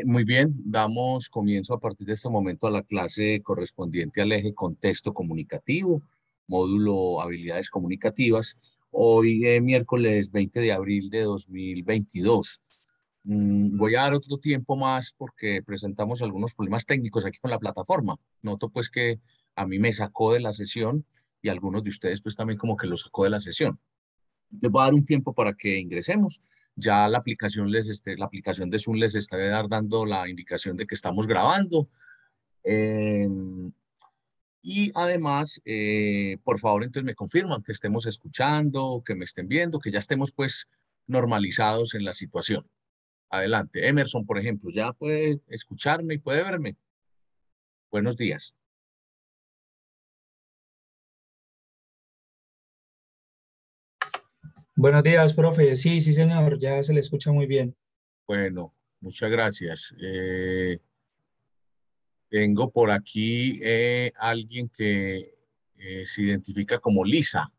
Muy bien, damos comienzo a partir de este momento a la clase correspondiente al eje contexto comunicativo, módulo habilidades comunicativas. Hoy, miércoles 20 de abril de 2022. Voy a dar otro tiempo más porque presentamos algunos problemas técnicos aquí con la plataforma. Noto pues que a mí me sacó de la sesión y a algunos de ustedes pues también como que lo sacó de la sesión. Les voy a dar un tiempo para que ingresemos. Ya la aplicación de Zoom les está dando la indicación de que estamos grabando. Eh, y además, por favor, entonces me confirman que estemos escuchando, que me estén viendo, que ya estemos pues normalizados en la situación. Adelante. Emerson, por ejemplo, ya puede escucharme y puede verme. Buenos días. Buenos días, profe. Sí, sí, señor, ya se le escucha muy bien. Bueno, muchas gracias. Tengo por aquí alguien que se identifica como Lisa.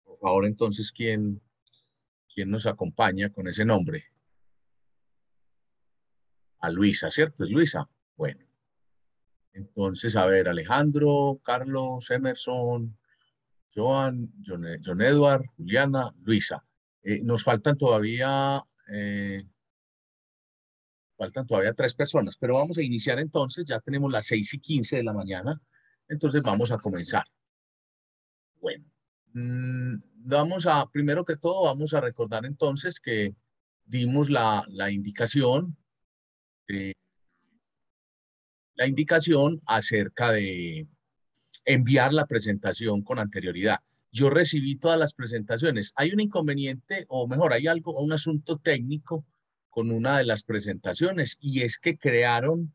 Por favor, entonces, ¿quién nos acompaña con ese nombre? A Luisa, ¿cierto? Es Luisa. Bueno, entonces, a ver, Alejandro, Carlos, Emerson, Joan, John Edward, Juliana, Luisa. Nos faltan todavía tres personas, pero vamos a iniciar entonces. Ya tenemos las 6:15 de la mañana, entonces vamos a comenzar. Bueno, primero que todo, vamos a recordar entonces que dimos eh, la indicación acerca de enviar la presentación con anterioridad. Yo recibí todas las presentaciones. Hay un inconveniente, o mejor, hay algo, un asunto técnico con una de las presentaciones, y es que crearon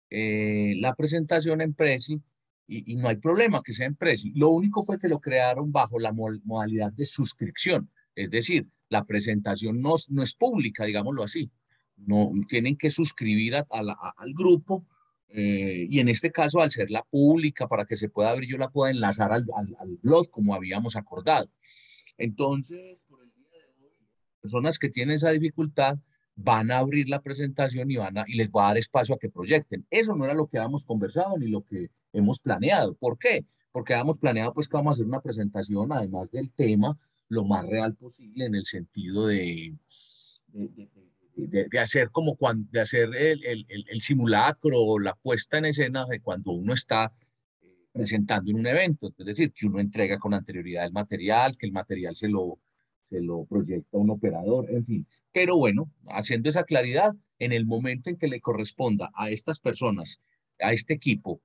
la presentación en Prezi y no hay problema que sea en Prezi. Lo único fue que lo crearon bajo la modalidad de suscripción, es decir, la presentación no es pública, digámoslo así. No tienen que suscribir al grupo, y en este caso, al ser la pública, para que se pueda abrir, yo la pueda enlazar al blog como habíamos acordado. Entonces, por el día de hoy, personas que tienen esa dificultad van a abrir la presentación y les va a dar espacio a que proyecten. Eso no era lo que habíamos conversado ni lo que hemos planeado. ¿Por qué? Porque habíamos planeado pues que vamos a hacer una presentación, además del tema, lo más real posible en el sentido de, de- de hacer de hacer el simulacro o la puesta en escena de cuando uno está presentando en un evento. Es decir, que uno entrega con anterioridad el material, que el material se lo proyecta un operador, en fin. Pero bueno, haciendo esa claridad, en el momento en que le corresponda a estas personas, a este equipo,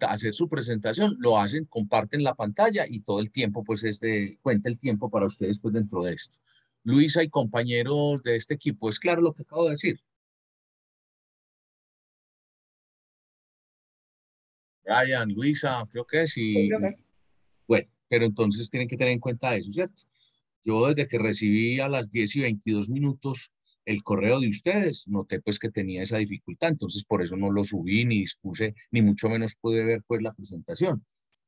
hacer su presentación, lo hacen, comparten la pantalla y todo el tiempo, pues, cuenta el tiempo para ustedes, pues, dentro de esto. Luisa y compañeros de este equipo, ¿es claro lo que acabo de decir? Brian, Luisa, creo que Sí, sí. profe. Bueno, pero entonces tienen que tener en cuenta eso, ¿cierto? Yo desde que recibí a las 10:22 el correo de ustedes, noté pues que tenía esa dificultad, entonces por eso no lo subí ni dispuse, ni mucho menos pude ver pues la presentación.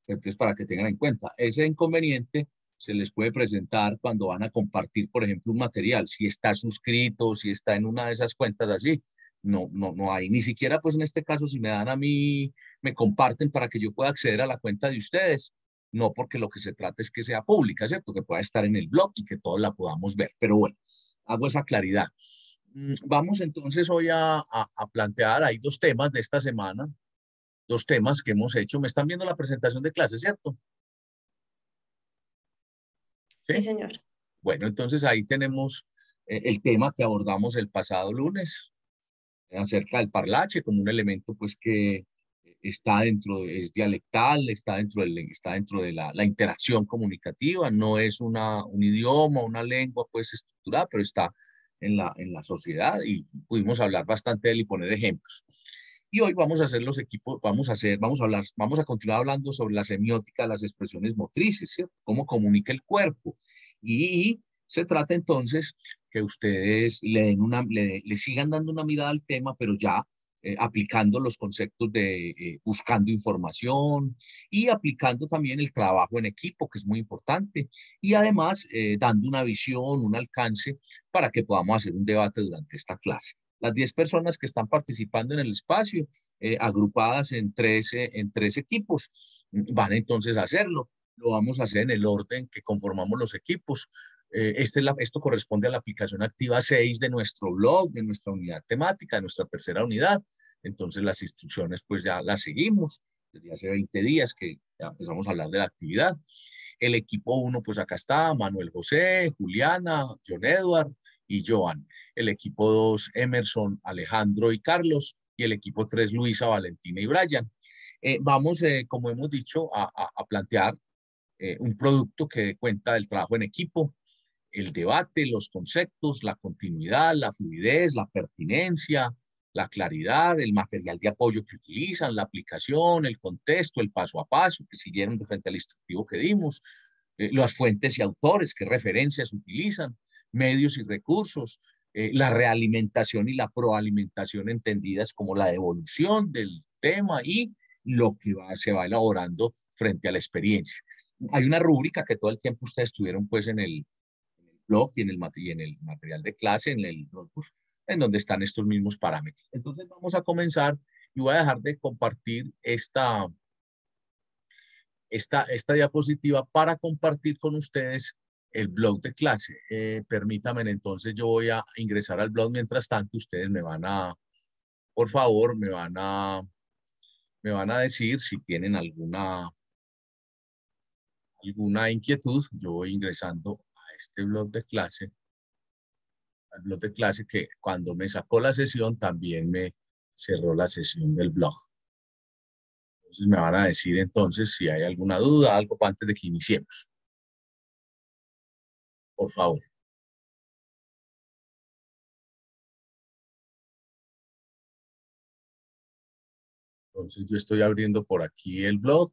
Entonces, para que tengan en cuenta, ese inconveniente se les puede presentar cuando van a compartir, por ejemplo, un material. Si está suscrito, si está en una de esas cuentas así, no hay. Ni siquiera, pues en este caso, si me dan a mí, me comparten para que yo pueda acceder a la cuenta de ustedes. No, porque lo que se trata es que sea pública, ¿cierto? Que pueda estar en el blog y que todos la podamos ver. Pero bueno, hago esa claridad. Vamos entonces hoy a plantear, hay dos temas de esta semana, dos temas que hemos hecho. Me están viendo la presentación de clase, ¿cierto? Sí, Sí. señor. Bueno, entonces ahí tenemos el tema que abordamos el pasado lunes acerca del parlache como un elemento pues que es dialectal, está dentro de la interacción comunicativa, no es un idioma, una lengua pues estructurada, pero está en la sociedad y pudimos hablar bastante de él y poner ejemplos. Y hoy vamos a hacer los equipos, vamos a continuar hablando sobre la semiótica, las expresiones motrices, ¿cierto? Cómo comunica el cuerpo. Y se trata entonces que ustedes le sigan dando una mirada al tema, pero ya aplicando los conceptos de buscando información y aplicando también el trabajo en equipo, que es muy importante, y además dando una visión, un alcance para que podamos hacer un debate durante esta clase. Las 10 personas que están participando en el espacio, agrupadas en tres equipos, van entonces a hacerlo. Lo vamos a hacer en el orden que conformamos los equipos. Esto corresponde a la aplicación activa 6 de nuestro blog, de nuestra unidad temática, de nuestra tercera unidad. Entonces las instrucciones pues ya las seguimos desde hace 20 días que ya empezamos a hablar de la actividad. El equipo 1 pues acá está, Manuel José, Juliana, John Edward y Joan. El equipo 2, Emerson, Alejandro y Carlos. Y el equipo 3, Luisa, Valentina y Brian. Vamos, como hemos dicho, a plantear un producto que dé cuenta del trabajo en equipo, el debate, los conceptos, la continuidad, la fluidez, la pertinencia, la claridad, el material de apoyo que utilizan, la aplicación, el contexto, el paso a paso que siguieron de frente al instructivo que dimos, las fuentes y autores, qué referencias utilizan, medios y recursos, la realimentación y la proalimentación entendidas como la devolución del tema y lo que se va elaborando frente a la experiencia. Hay una rúbrica que todo el tiempo ustedes tuvieron pues en el blog y en el material de clase, en el notebook, en donde están estos mismos parámetros. Entonces vamos a comenzar y voy a dejar de compartir esta diapositiva para compartir con ustedes el blog de clase. Permítanme entonces, yo voy a ingresar al blog. Mientras tanto, ustedes me van a, por favor, me van a decir si tienen alguna inquietud. Yo voy ingresando a este blog de clase, al blog de clase que cuando me sacó la sesión también me cerró la sesión del blog. Entonces me van a decir entonces si hay alguna duda, algo antes de que iniciemos. Por favor. Entonces yo estoy abriendo por aquí el blog.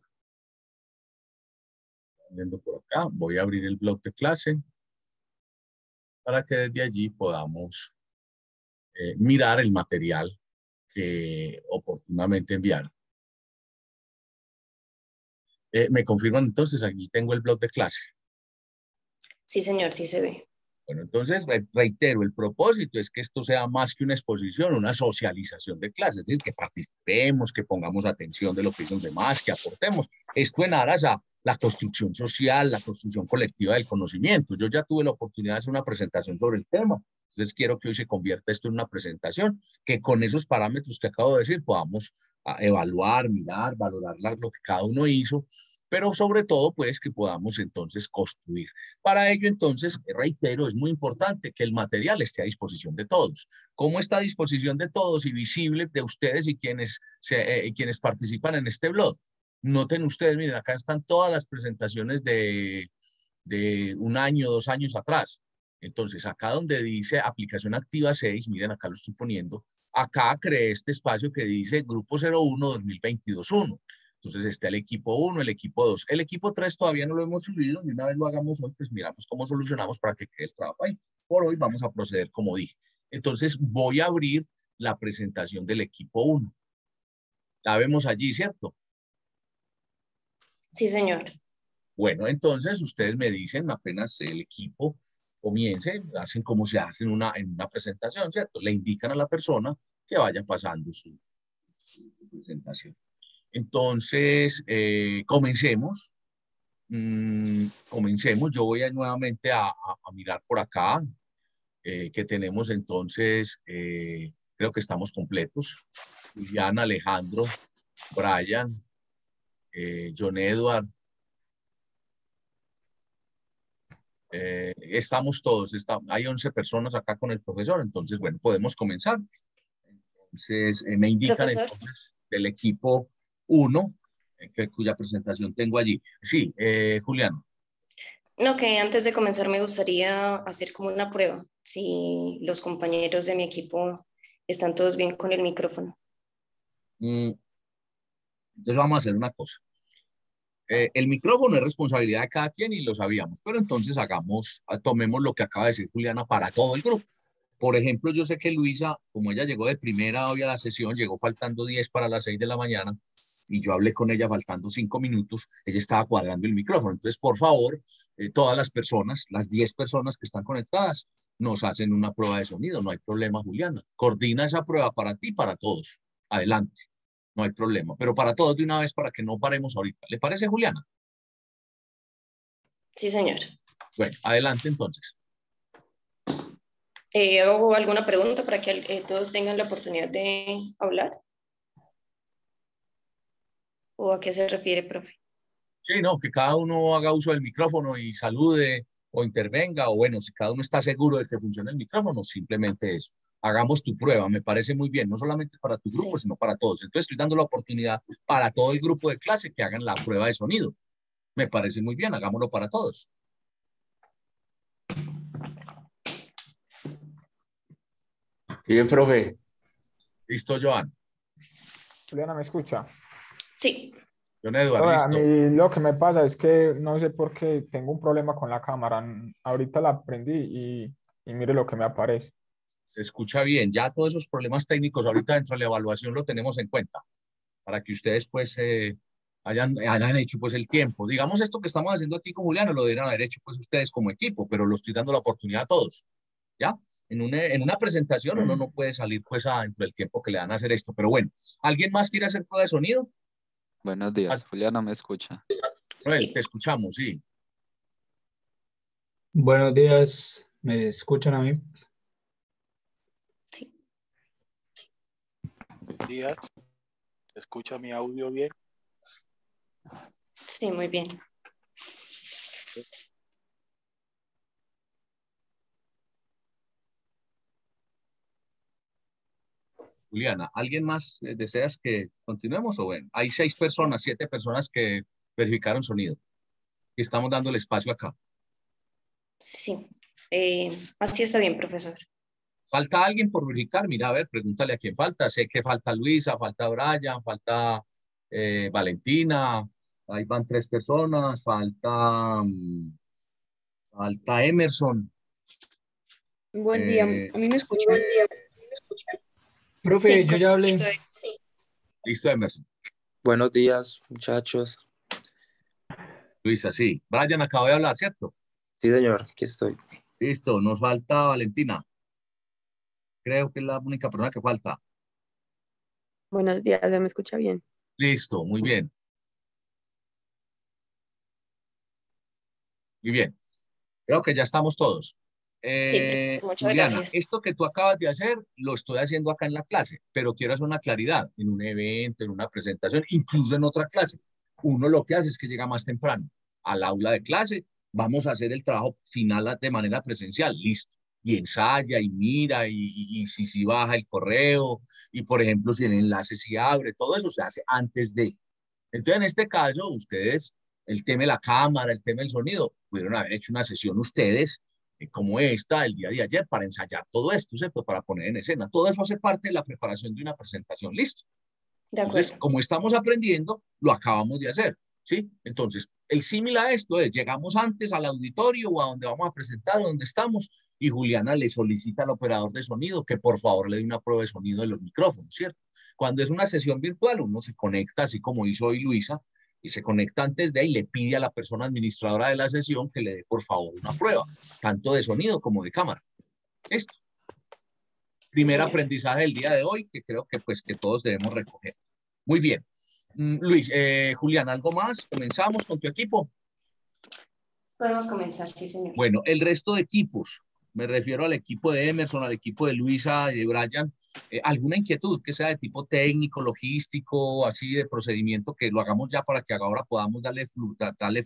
Abriendo por acá. Voy a abrir el blog de clase para que desde allí podamos mirar el material que oportunamente enviaron. ¿Me confirman entonces? Aquí tengo el blog de clase. Sí, señor, sí se ve. Bueno, entonces reitero, el propósito es que esto sea más que una exposición, una socialización de clases, es decir, que participemos, que pongamos atención de lo que dicen los demás, que aportemos. Esto en aras a la construcción social, la construcción colectiva del conocimiento. Yo ya tuve la oportunidad de hacer una presentación sobre el tema, entonces quiero que hoy se convierta esto en una presentación, que con esos parámetros que acabo de decir podamos evaluar, mirar, valorar lo que cada uno hizo, pero sobre todo, pues, que podamos entonces construir. Para ello, entonces, reitero, es muy importante que el material esté a disposición de todos. ¿Cómo está a disposición de todos y visible de ustedes y quienes participan en este blog? Noten ustedes, miren, acá están todas las presentaciones de un año, 2 años atrás. Entonces, acá donde dice aplicación activa 6, miren, acá lo estoy poniendo, acá creé este espacio que dice Grupo 01 2022-1. Entonces está el equipo 1, el equipo 2. El equipo 3 todavía no lo hemos subido. Y una vez lo hagamos hoy, pues miramos cómo solucionamos para que quede el trabajo ahí. Por hoy vamos a proceder como dije. Entonces voy a abrir la presentación del equipo 1. La vemos allí, ¿cierto? Sí, señor. Bueno, entonces ustedes me dicen apenas el equipo comience, hacen como se hace en una presentación, ¿cierto? Le indican a la persona que vaya pasando su presentación. Entonces, comencemos. Comencemos. Yo voy nuevamente a mirar por acá, que tenemos entonces, creo que estamos completos. Julián, Alejandro, Brian, John Edward. Estamos todos, hay 11 personas acá con el profesor, entonces, bueno, podemos comenzar. Entonces, me indican entonces del equipo 1, cuya presentación tengo allí. Sí, Julián. No, que antes de comenzar me gustaría hacer como una prueba, si los compañeros de mi equipo están todos bien con el micrófono. Entonces vamos a hacer una cosa. El micrófono es responsabilidad de cada quien y lo sabíamos, pero entonces tomemos lo que acaba de decir Juliana para todo el grupo. Por ejemplo, yo sé que Luisa, como ella llegó de primera hoy a la sesión, llegó faltando 10 para las 6 de la mañana, y yo hablé con ella faltando 5 minutos, ella estaba cuadrando el micrófono. Entonces, por favor, todas las personas, las 10 personas que están conectadas, nos hacen una prueba de sonido, no hay problema, Juliana. Coordina esa prueba para ti y para todos. Adelante, no hay problema. Pero para todos de una vez para que no paremos ahorita. ¿Le parece, Juliana? Sí, señor. Bueno, adelante entonces. ¿Hago alguna pregunta para que todos tengan la oportunidad de hablar? ¿O a qué se refiere, profe? Sí, no, que cada uno haga uso del micrófono y salude o intervenga, o bueno, si cada uno está seguro de que funciona el micrófono, simplemente eso. Hagamos tu prueba, me parece muy bien, no solamente para tu grupo, Sí. sino para todos. Entonces estoy dando la oportunidad para todo el grupo de clase que hagan la prueba de sonido. Me parece muy bien, hagámoslo para todos. Bien, profe. Listo, Joan. Juliana, ¿me escucha? Sí. John Edward, Ahora, a listo. mí lo que me pasa es que no sé por qué tengo un problema con la cámara. Ahorita la prendí y mire lo que me aparece. Se escucha bien. Ya todos esos problemas técnicos ahorita dentro de la evaluación lo tenemos en cuenta para que ustedes pues hayan hecho pues el tiempo. Digamos esto que estamos haciendo aquí con Juliano lo deberían haber hecho pues ustedes como equipo, pero lo estoy dando la oportunidad a todos. ¿Ya? En una presentación uno no puede salir pues dentro del tiempo que le dan a hacer esto. Pero bueno, ¿alguien más quiere hacer prueba de sonido? Buenos días, Juliana, ¿me escucha? Noel, Sí. te escuchamos, sí. Buenos días, ¿me escuchan a mí? Sí. Buenos días. ¿Se escucha mi audio bien? Sí, muy bien. Juliana, ¿alguien más deseas que continuemos o bueno? Hay 6 personas, 7 personas que verificaron sonido y estamos dando el espacio acá. Sí. Así está bien, profesor. ¿Falta alguien por verificar? Mira, a ver, pregúntale a quién falta. Sé que falta Luisa, falta Brian, falta Valentina, ahí van 3 personas, falta Emerson. Buen día, ¿a mí me escuchan? Profe, Sí, yo ya hablé. sí. Listo, Emerson. Buenos días, muchachos. Luisa, sí. Brian acaba de hablar, ¿cierto? Sí, señor, aquí estoy. Listo, nos falta Valentina. Creo que es la única persona que falta. Buenos días, ¿se me escucha bien? Listo, muy bien. Muy bien. Creo que ya estamos todos. Sí, profesor, muchas Juliana, gracias. esto que tú acabas de hacer, lo estoy haciendo acá en la clase, pero quiero hacer una claridad en un evento, en una presentación, incluso en otra clase. Uno lo que hace es que llega más temprano al aula de clase, vamos a hacer el trabajo final de manera presencial, listo. Y ensaya y mira y si baja el correo y por ejemplo si el enlace se abre, todo eso se hace antes de. Entonces en este caso ustedes, el tema de la cámara, el tema del sonido, pudieron haber hecho una sesión ustedes como esta el día de ayer para ensayar todo esto, ¿cierto? Para poner en escena. Todo eso hace parte de la preparación de una presentación, listo. De Entonces, acuerdo. como estamos aprendiendo, lo acabamos de hacer, ¿sí? Entonces, el símil a esto es, llegamos antes al auditorio o a donde vamos a presentar, donde estamos, y Juliana le solicita al operador de sonido que por favor le dé una prueba de sonido de los micrófonos, ¿cierto? Cuando es una sesión virtual, uno se conecta, así como hizo hoy Luisa, y se conecta antes de ahí, le pide a la persona administradora de la sesión que le dé por favor una prueba, tanto de sonido como de cámara. Esto. Sí, Primer señor. aprendizaje del día de hoy que creo que pues que todos debemos recoger. Muy bien. Luis, Julián, ¿algo más? ¿Comenzamos con tu equipo? Podemos comenzar, sí, señor. Bueno, el resto de equipos, me refiero al equipo de Emerson, al equipo de Luisa, de Brian, ¿alguna inquietud que sea de tipo técnico, logístico, así de procedimiento, que lo hagamos ya para que ahora podamos darle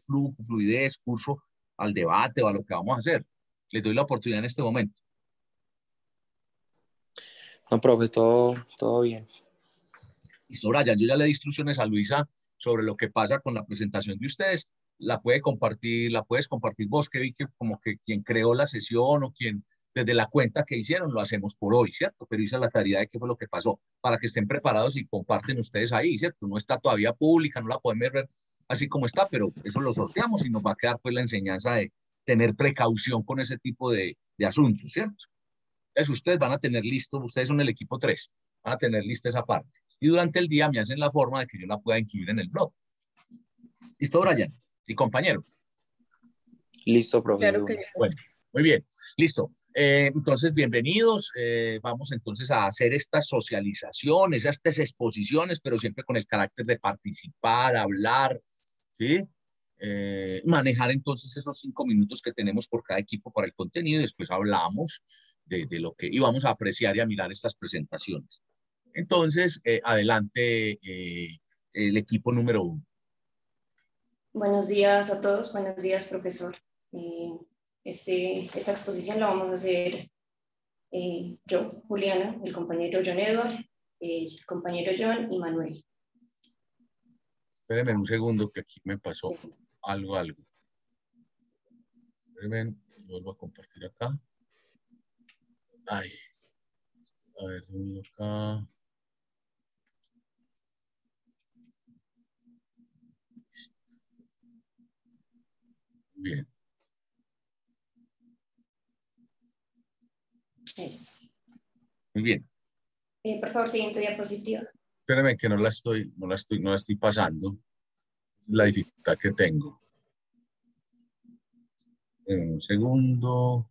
flujo, fluidez, curso al debate o a lo que vamos a hacer? Les doy la oportunidad en este momento. No, profe, todo bien. Listo, Brian, yo ya le di instrucciones a Luisa sobre lo que pasa con la presentación de ustedes. La puedes compartir vos, que vi que como que quien creó la sesión o quien desde la cuenta que hicieron lo hacemos por hoy, ¿cierto? Pero hice la claridad de qué fue lo que pasó, para que estén preparados y comparten ustedes ahí, ¿cierto? No está todavía pública, no la pueden ver así como está, pero eso lo sorteamos y nos va a quedar pues la enseñanza de tener precaución con ese tipo de asuntos, ¿cierto? Entonces ustedes van a tener listo, ustedes son el equipo 3, van a tener lista esa parte. Y durante el día me hacen la forma de que yo la pueda incluir en el blog. ¿Listo, Brian? Y compañeros. Listo, profe. Claro que sí. Bueno, muy bien. Listo. Entonces, bienvenidos. Vamos entonces a hacer estas socializaciones, estas exposiciones, pero siempre con el carácter de participar, hablar, ¿sí? Manejar entonces esos 5 minutos que tenemos por cada equipo para el contenido y después hablamos de lo que íbamos a apreciar y a mirar estas presentaciones. Entonces, adelante el equipo número 1. Buenos días a todos, buenos días, profesor. Esta exposición la vamos a hacer yo, Juliana, el compañero John Edward, el compañero John y Manuel. Espérenme un segundo que aquí me pasó Sí. algo. Espérenme, vuelvo a compartir acá. Ay, a ver, acá. Bien. Eso. Muy bien. Por favor, siguiente diapositiva. Espérenme que no la estoy pasando. Es la dificultad que tengo. Un segundo.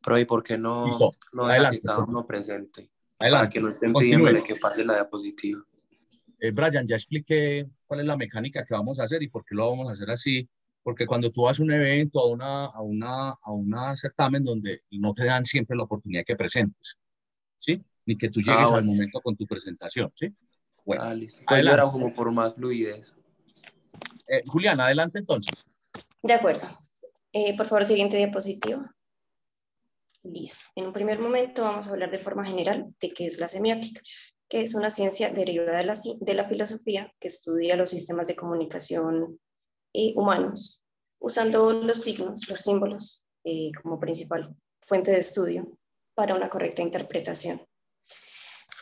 Pero ¿y por qué no Listo. deja Adelante. que cada uno presente? Para Adelante. que no estén Continúe. pidiéndole que pase la diapositiva. Brian, ya expliqué cuál es la mecánica que vamos a hacer y por qué lo vamos a hacer así. Porque cuando tú vas a un evento, a una certamen donde no te dan siempre la oportunidad que presentes, ¿sí? Ni que tú llegues al Bueno. momento con tu presentación, ¿sí? Bueno, Listo. Pues yo adelante. era como por más fluidez. Julián, adelante entonces. De acuerdo. Por favor, siguiente diapositiva. Listo. En un primer momento vamos a hablar de forma general de qué es la semiótica, que es una ciencia derivada de la filosofía que estudia los sistemas de comunicación humanos, usando los signos, los símbolos, como principal fuente de estudio para una correcta interpretación.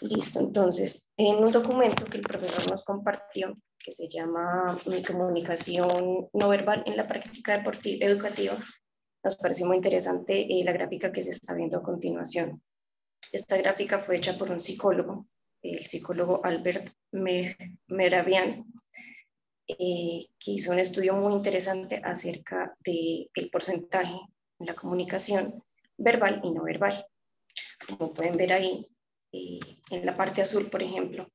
Listo, entonces, en un documento que el profesor nos compartió, que se llama Comunicación no verbal en la práctica educativa, nos pareció muy interesante la gráfica que se está viendo a continuación. Esta gráfica fue hecha por un psicólogo, el psicólogo Albert Mehrabian, que hizo un estudio muy interesante acerca del porcentaje en la comunicación verbal y no verbal. Como pueden ver ahí, en la parte azul, por ejemplo,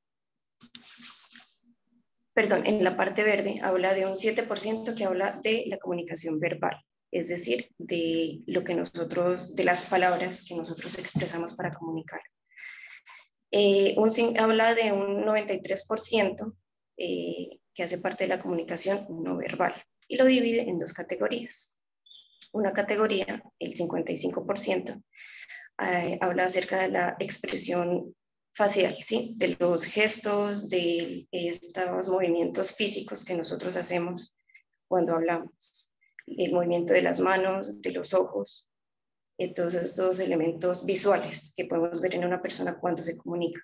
en la parte verde habla de un 7% que habla de la comunicación verbal, es decir, de las palabras que nosotros expresamos para comunicar. Habla de un 93% que hace parte de la comunicación no verbal y lo divide en 2 categorías. Una categoría, el 55%, habla acerca de la expresión facial, ¿sí? De los gestos, de estos movimientos físicos que nosotros hacemos cuando hablamos, el movimiento de las manos, de los ojos, todos estos elementos visuales que podemos ver en una persona cuando se comunica.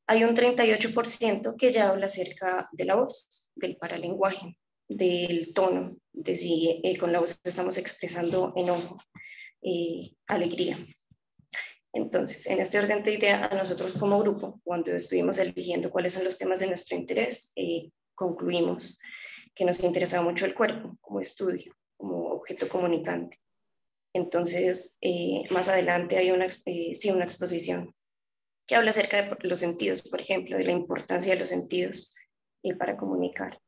Hay un 38% que ya habla acerca de la voz, del paralenguaje, del tono, de si con la voz estamos expresando enojo, alegría. Entonces, en este orden de idea, a nosotros como grupo, cuando estuvimos eligiendo cuáles son los temas de nuestro interés, concluimos que nos interesaba mucho el cuerpo como estudio, como objeto comunicante. Entonces, más adelante hay una exposición que habla acerca de los sentidos, por ejemplo, de la importancia de los sentidos para comunicar.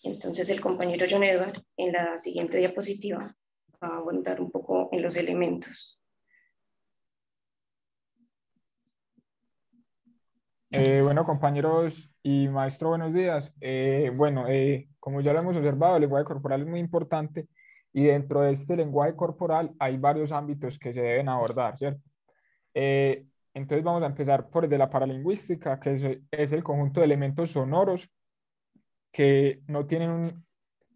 Entonces, el compañero John Edward, en la siguiente diapositiva, va a abundar un poco en los elementos. Bueno, compañeros y maestro, buenos días. Como ya lo hemos observado, el lenguaje corporal es muy importante y dentro de este lenguaje corporal hay varios ámbitos que se deben abordar, ¿cierto? Entonces vamos a empezar por el de la paralingüística, que es el conjunto de elementos sonoros que no tienen un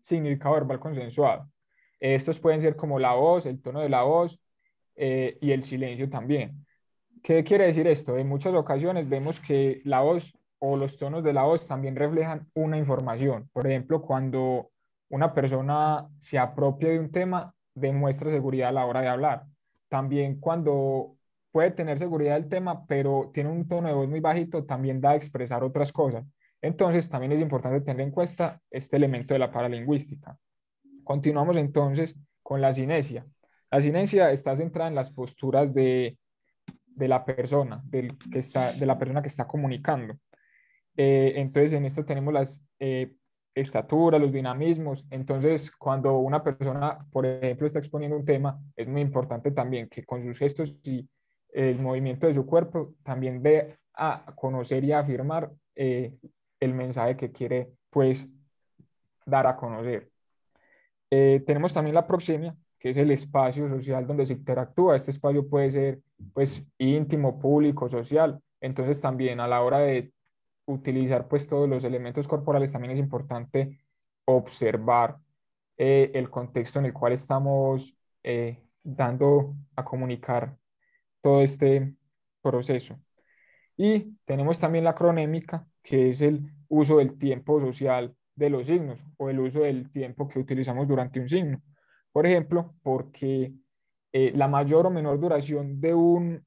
significado verbal consensuado. Estos pueden ser como la voz, el tono de la voz y el silencio también. ¿Qué quiere decir esto? En muchas ocasiones vemos que la voz o los tonos de la voz también reflejan una información. Por ejemplo, cuando una persona se apropia de un tema, demuestra seguridad a la hora de hablar. también cuando puede tener seguridad del tema, pero tiene un tono de voz muy bajito, también da a expresar otras cosas. Entonces, también es importante tener en cuenta este elemento de la paralingüística. Continuamos entonces con la cinesia. La cinesia está centrada en las posturas de la persona, de la persona que está comunicando. Entonces, en esto tenemos las estaturas, los dinamismos. Entonces, cuando una persona, por ejemplo, está exponiendo un tema, es muy importante también que con sus gestos y el movimiento de su cuerpo también dé a conocer y a afirmar el mensaje que quiere, pues, dar a conocer. Tenemos también la proxemia, que es el espacio social donde se interactúa. Este espacio puede ser, pues, íntimo, público, social. Entonces, también a la hora de utilizar, pues, todos los elementos corporales, también es importante observar el contexto en el cual estamos dando a comunicar todo este proceso. Y tenemos también la cronémica, que es el uso del tiempo social de los signos o el uso del tiempo que utilizamos durante un signo. Por ejemplo, porque la mayor o menor duración de un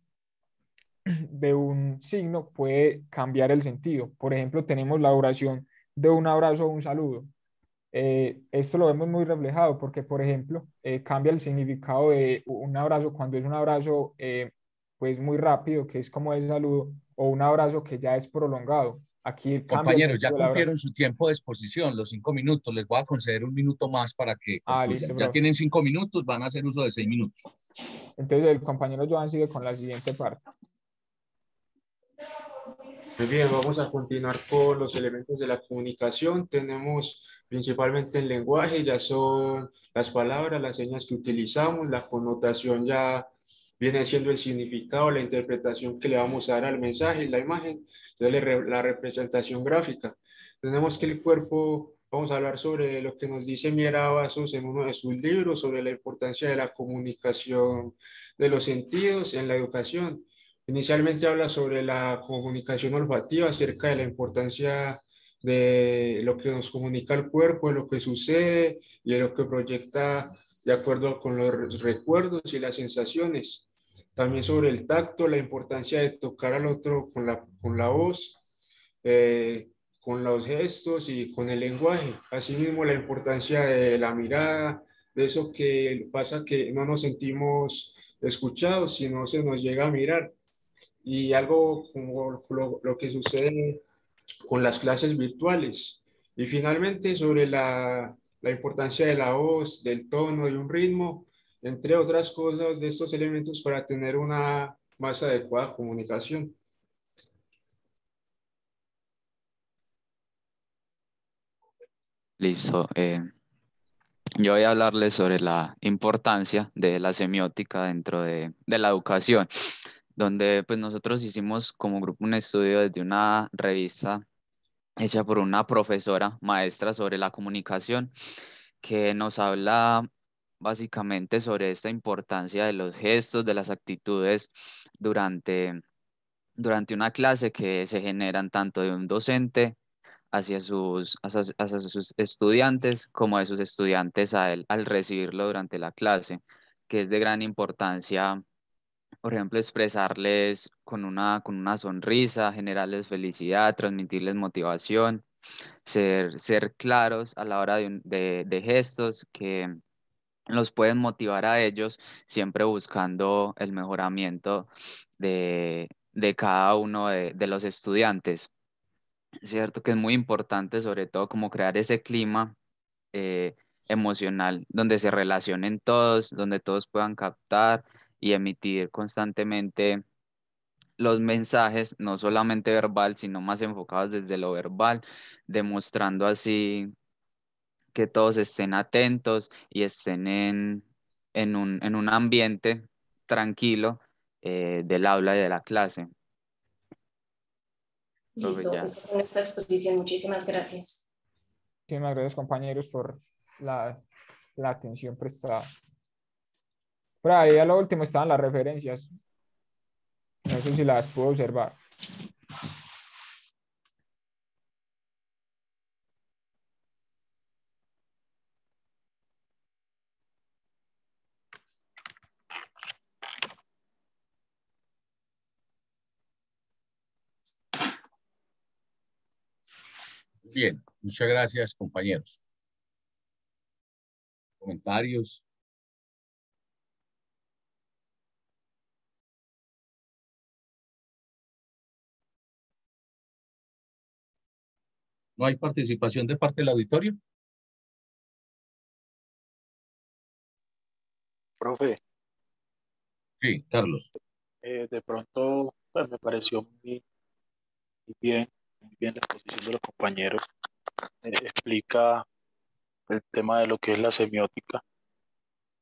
signo puede cambiar el sentido. Por ejemplo, tenemos la duración de un abrazo o un saludo. Esto lo vemos muy reflejado porque, por ejemplo, cambia el significado de un abrazo cuando es un abrazo pues muy rápido, que es como el saludo, o un abrazo que ya es prolongado. Aquí cambia el Compañeros, ya sentido del abrazo. cumplieron su tiempo de exposición, los 5 minutos. Les voy a conceder un minuto más para que concluyan. Listo, Ya bro. tienen 5 minutos, van a hacer uso de 6 minutos. Entonces el compañero Joan sigue con la siguiente parte. Muy bien, vamos a continuar con los elementos de la comunicación. Tenemos principalmente el lenguaje, ya son las palabras, las señas que utilizamos, la connotación ya viene siendo el significado, la interpretación que le vamos a dar al mensaje, la imagen, la representación gráfica. Tenemos que el cuerpo, vamos a hablar sobre lo que nos dice Miera Vasos en uno de sus libros, sobre la importancia de la comunicación de los sentidos en la educación. Inicialmente habla sobre la comunicación olfativa, acerca de la importancia de lo que nos comunica el cuerpo, de lo que sucede y de lo que proyecta de acuerdo con los recuerdos y las sensaciones. También sobre el tacto, la importancia de tocar al otro con la voz, con los gestos y con el lenguaje. Asimismo, la importancia de la mirada, de eso que pasa que no nos sentimos escuchados, sino se nos llega a mirar. Y algo como lo que sucede con las clases virtuales. Y finalmente sobre la importancia de la voz, del tono y un ritmo, entre otras cosas de estos elementos para tener una más adecuada comunicación. Listo. Yo voy a hablarles sobre la importancia de la semiótica dentro de la educación, donde pues nosotros hicimos como grupo un estudio desde una revista hecha por una profesora maestra sobre la comunicación, que nos habla básicamente sobre esta importancia de los gestos, de las actitudes durante una clase que se generan tanto de un docente hacia sus estudiantes como de sus estudiantes a él al recibirlo durante la clase, que es de gran importancia, por ejemplo, expresarles con una sonrisa, generarles felicidad, transmitirles motivación, ser claros a la hora de gestos que los pueden motivar a ellos, siempre buscando el mejoramiento de cada uno de los estudiantes. Cierto que es muy importante, sobre todo, como crear ese clima eh, emocional donde se relacionen todos, donde todos puedan captar y emitir constantemente los mensajes, no solamente verbal, sino más enfocados desde lo verbal, demostrando así que todos estén atentos y estén en un ambiente tranquilo del aula y de la clase. Listo, esa fue nuestra exposición. Muchísimas gracias. Muchísimas gracias, compañeros, por la atención prestada. Por ahí a lo último estaban las referencias. No sé si las puedo observar. Bien, muchas gracias, compañeros. ¿Comentarios? ¿No hay participación de parte del auditorio? Profe, Sí, Carlos. de pronto pues, me pareció muy bien la exposición de los compañeros. Explica el tema de lo que es la semiótica.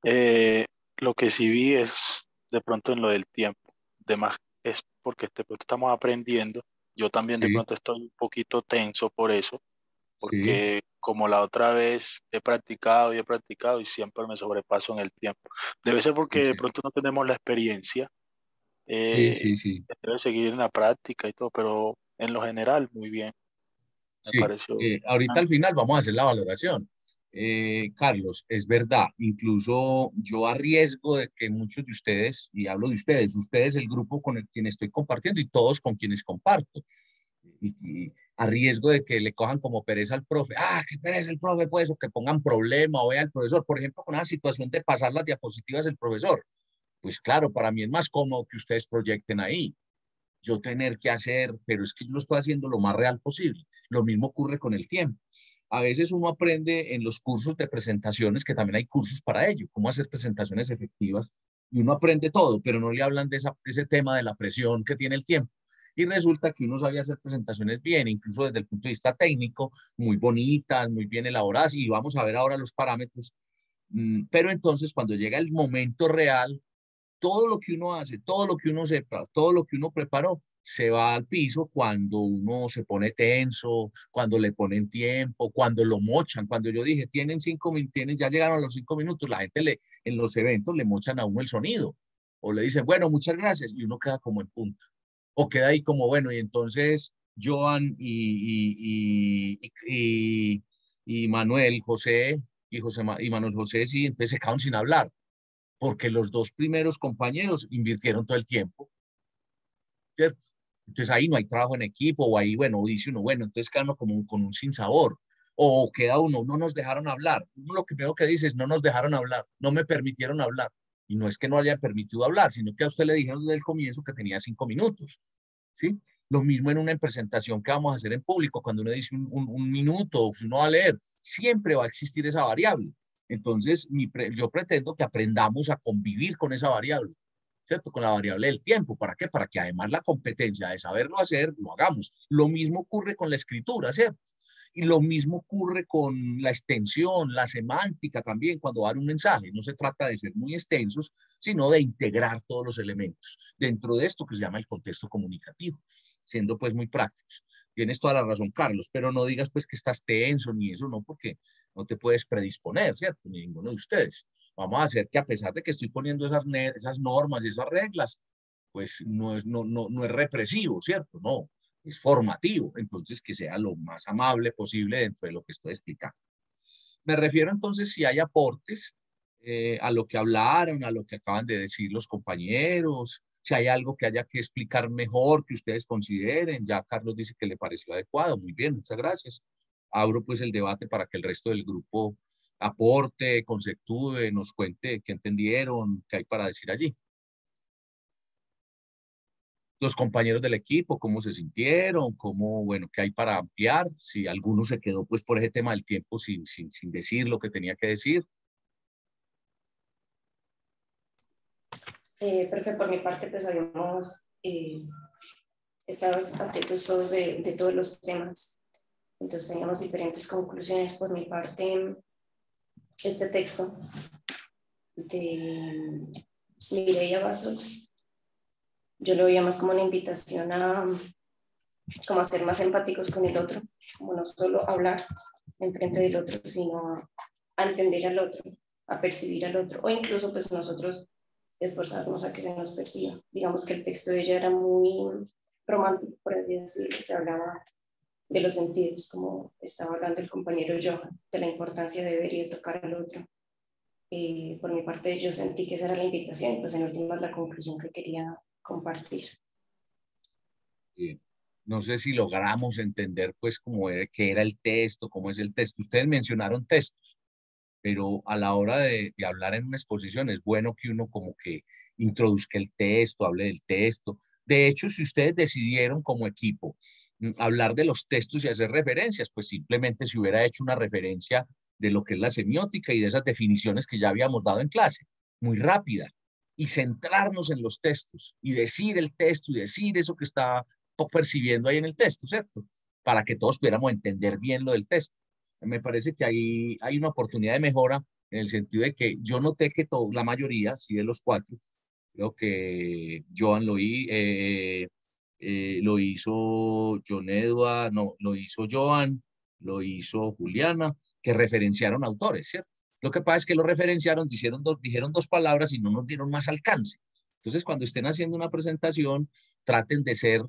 Lo que sí vi es de pronto en lo del tiempo. Además, es porque de pronto estamos aprendiendo. Yo también de Sí, pronto estoy un poquito tenso por eso, sí, porque como la otra vez he practicado y siempre me sobrepaso en el tiempo. Debe ser porque de sí, pronto no tenemos la experiencia, sí, eh, sí, sí. debe seguir en la práctica y todo, pero en lo general muy bien, me Sí, pareció. ahorita Ah, al final vamos a hacer la valoración. Carlos, es verdad, incluso yo a riesgo de que muchos de ustedes, y hablo de ustedes el grupo con el quien estoy compartiendo y todos con quienes comparto, y a riesgo de que le cojan como pereza al profe, qué pereza el profe, pues, o que pongan problema o vea al profesor, por ejemplo, con la situación de pasar las diapositivas del profesor, pues claro, para mí es más cómodo que ustedes proyecten ahí yo tener que hacer, pero es que yo lo estoy haciendo lo más real posible. Lo mismo ocurre con el tiempo. A veces uno aprende en los cursos de presentaciones, que también hay cursos para ello, cómo hacer presentaciones efectivas, y uno aprende todo, pero no le hablan de ese tema de la presión que tiene el tiempo. Y resulta que uno sabía hacer presentaciones bien, incluso desde el punto de vista técnico, muy bonitas, muy bien elaboradas, y vamos a ver ahora los parámetros. Pero entonces, cuando llega el momento real, todo lo que uno hace, todo lo que uno sepa, todo lo que uno preparó, se va al piso cuando uno se pone tenso, cuando le ponen tiempo, cuando lo mochan. Cuando yo dije, tienen 5 minutos, ya llegaron a los 5 minutos, la gente en los eventos le mochan a uno el sonido. O le dicen, bueno, muchas gracias, y uno queda como en punta. O queda ahí como, bueno, y entonces Joan y Manuel José y Manuel José, sí, entonces se quedaron sin hablar porque los dos primeros compañeros invirtieron todo el tiempo, ¿cierto? Entonces ahí no hay trabajo en equipo, o ahí, bueno, dice uno, bueno, entonces queda uno como con un sinsabor, o queda uno, no nos dejaron hablar. Uno lo primero que dice es, no nos dejaron hablar, no me permitieron hablar. Y no es que no haya permitido hablar, sino que a usted le dijeron desde el comienzo que tenía 5 minutos, ¿sí? Lo mismo en una presentación que vamos a hacer en público, cuando uno dice un minuto, si uno va a leer, siempre va a existir esa variable. Entonces, yo pretendo que aprendamos a convivir con esa variable, ¿cierto? Con la variable del tiempo. ¿Para qué? Para que además la competencia de saberlo hacer, lo hagamos. Lo mismo ocurre con la escritura, ¿cierto? Y lo mismo ocurre con la extensión, la semántica también, cuando dar un mensaje. No se trata de ser muy extensos, sino de integrar todos los elementos dentro de esto que se llama el contexto comunicativo, siendo pues muy prácticos. Tienes toda la razón, Carlos, pero no digas pues que estás tenso ni eso, no, porque no te puedes predisponer, ¿cierto? Ni ninguno de ustedes. Vamos a hacer que a pesar de que estoy poniendo esas normas y esas reglas, pues no es represivo, ¿cierto? No, es formativo, entonces que sea lo más amable posible dentro de lo que estoy explicando. Me refiero entonces si hay aportes a lo que hablaron, a lo que acaban de decir los compañeros, si hay algo que haya que explicar mejor que ustedes consideren. Ya Carlos dice que le pareció adecuado, muy bien, muchas gracias. Abro pues el debate para que el resto del grupo aporte, conceptúe, nos cuente qué entendieron, qué hay para decir allí. Los compañeros del equipo, cómo se sintieron, cómo, bueno, qué hay para ampliar, si alguno se quedó pues por ese tema del tiempo sin decir lo que tenía que decir. Porque por mi parte pues habíamos estado atentos todos de todos los temas, entonces teníamos diferentes conclusiones. Por mi parte, este texto de Mireia Bassos, yo lo veía más como una invitación a como a ser más empáticos con el otro, como no solo hablar enfrente del otro, sino a entender al otro, a percibir al otro, o incluso pues nosotros esforzarnos a que se nos perciba. Digamos que el texto de ella era muy romántico, por así decirlo, que hablaba de los sentidos, como estaba hablando el compañero Johan, de la importancia de ver y de tocar al otro. Por mi parte, yo sentí que esa era la invitación, pues en últimas la conclusión que quería compartir. Bien. No sé si logramos entender pues qué era el texto, cómo es el texto. Ustedes mencionaron textos, pero a la hora de hablar en una exposición es bueno que uno como que introduzca el texto, hable del texto. De hecho, si ustedes decidieron como equipo hablar de los textos y hacer referencias, pues simplemente se hubiera hecho una referencia de lo que es la semiótica y de esas definiciones que ya habíamos dado en clase, muy rápida, y centrarnos en los textos y decir el texto y decir eso que está percibiendo ahí en el texto, ¿cierto? Para que todos pudiéramos entender bien lo del texto. Me parece que hay una oportunidad de mejora en el sentido de que yo noté que la mayoría, sí de los cuatro, creo que Joan lo hizo John Edward, no, lo hizo Joan, lo hizo Juliana, que referenciaron autores, ¿cierto? Lo que pasa es que lo referenciaron, dijeron dos palabras y no nos dieron más alcance. Entonces, cuando estén haciendo una presentación, traten de ser,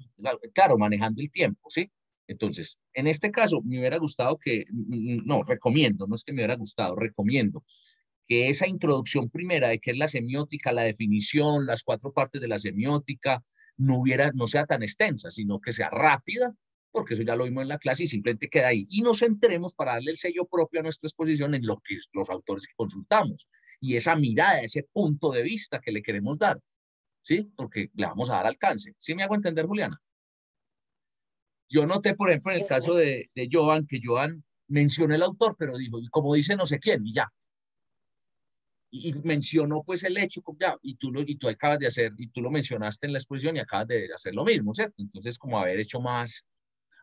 claro, manejando el tiempo, ¿sí? Entonces, en este caso, me hubiera gustado no, recomiendo, no es que me hubiera gustado, recomiendo que esa introducción primera de qué es la semiótica, la definición, las cuatro partes de la semiótica, no sea tan extensa, sino que sea rápida, porque eso ya lo vimos en la clase y simplemente queda ahí. Y nos centremos para darle el sello propio a nuestra exposición en lo que los autores que consultamos y esa mirada, ese punto de vista que le queremos dar, ¿sí? Porque le vamos a dar alcance. ¿Sí me hago entender, Juliana? Yo noté, por ejemplo, en el caso de Joan, que Joan mencionó el autor, pero dijo, y como dice no sé quién, y ya. Y mencionó pues el hecho, ya, y tú acabas de hacer, y tú lo mencionaste en la exposición y acabas de hacer lo mismo, ¿cierto? Entonces, como haber hecho más.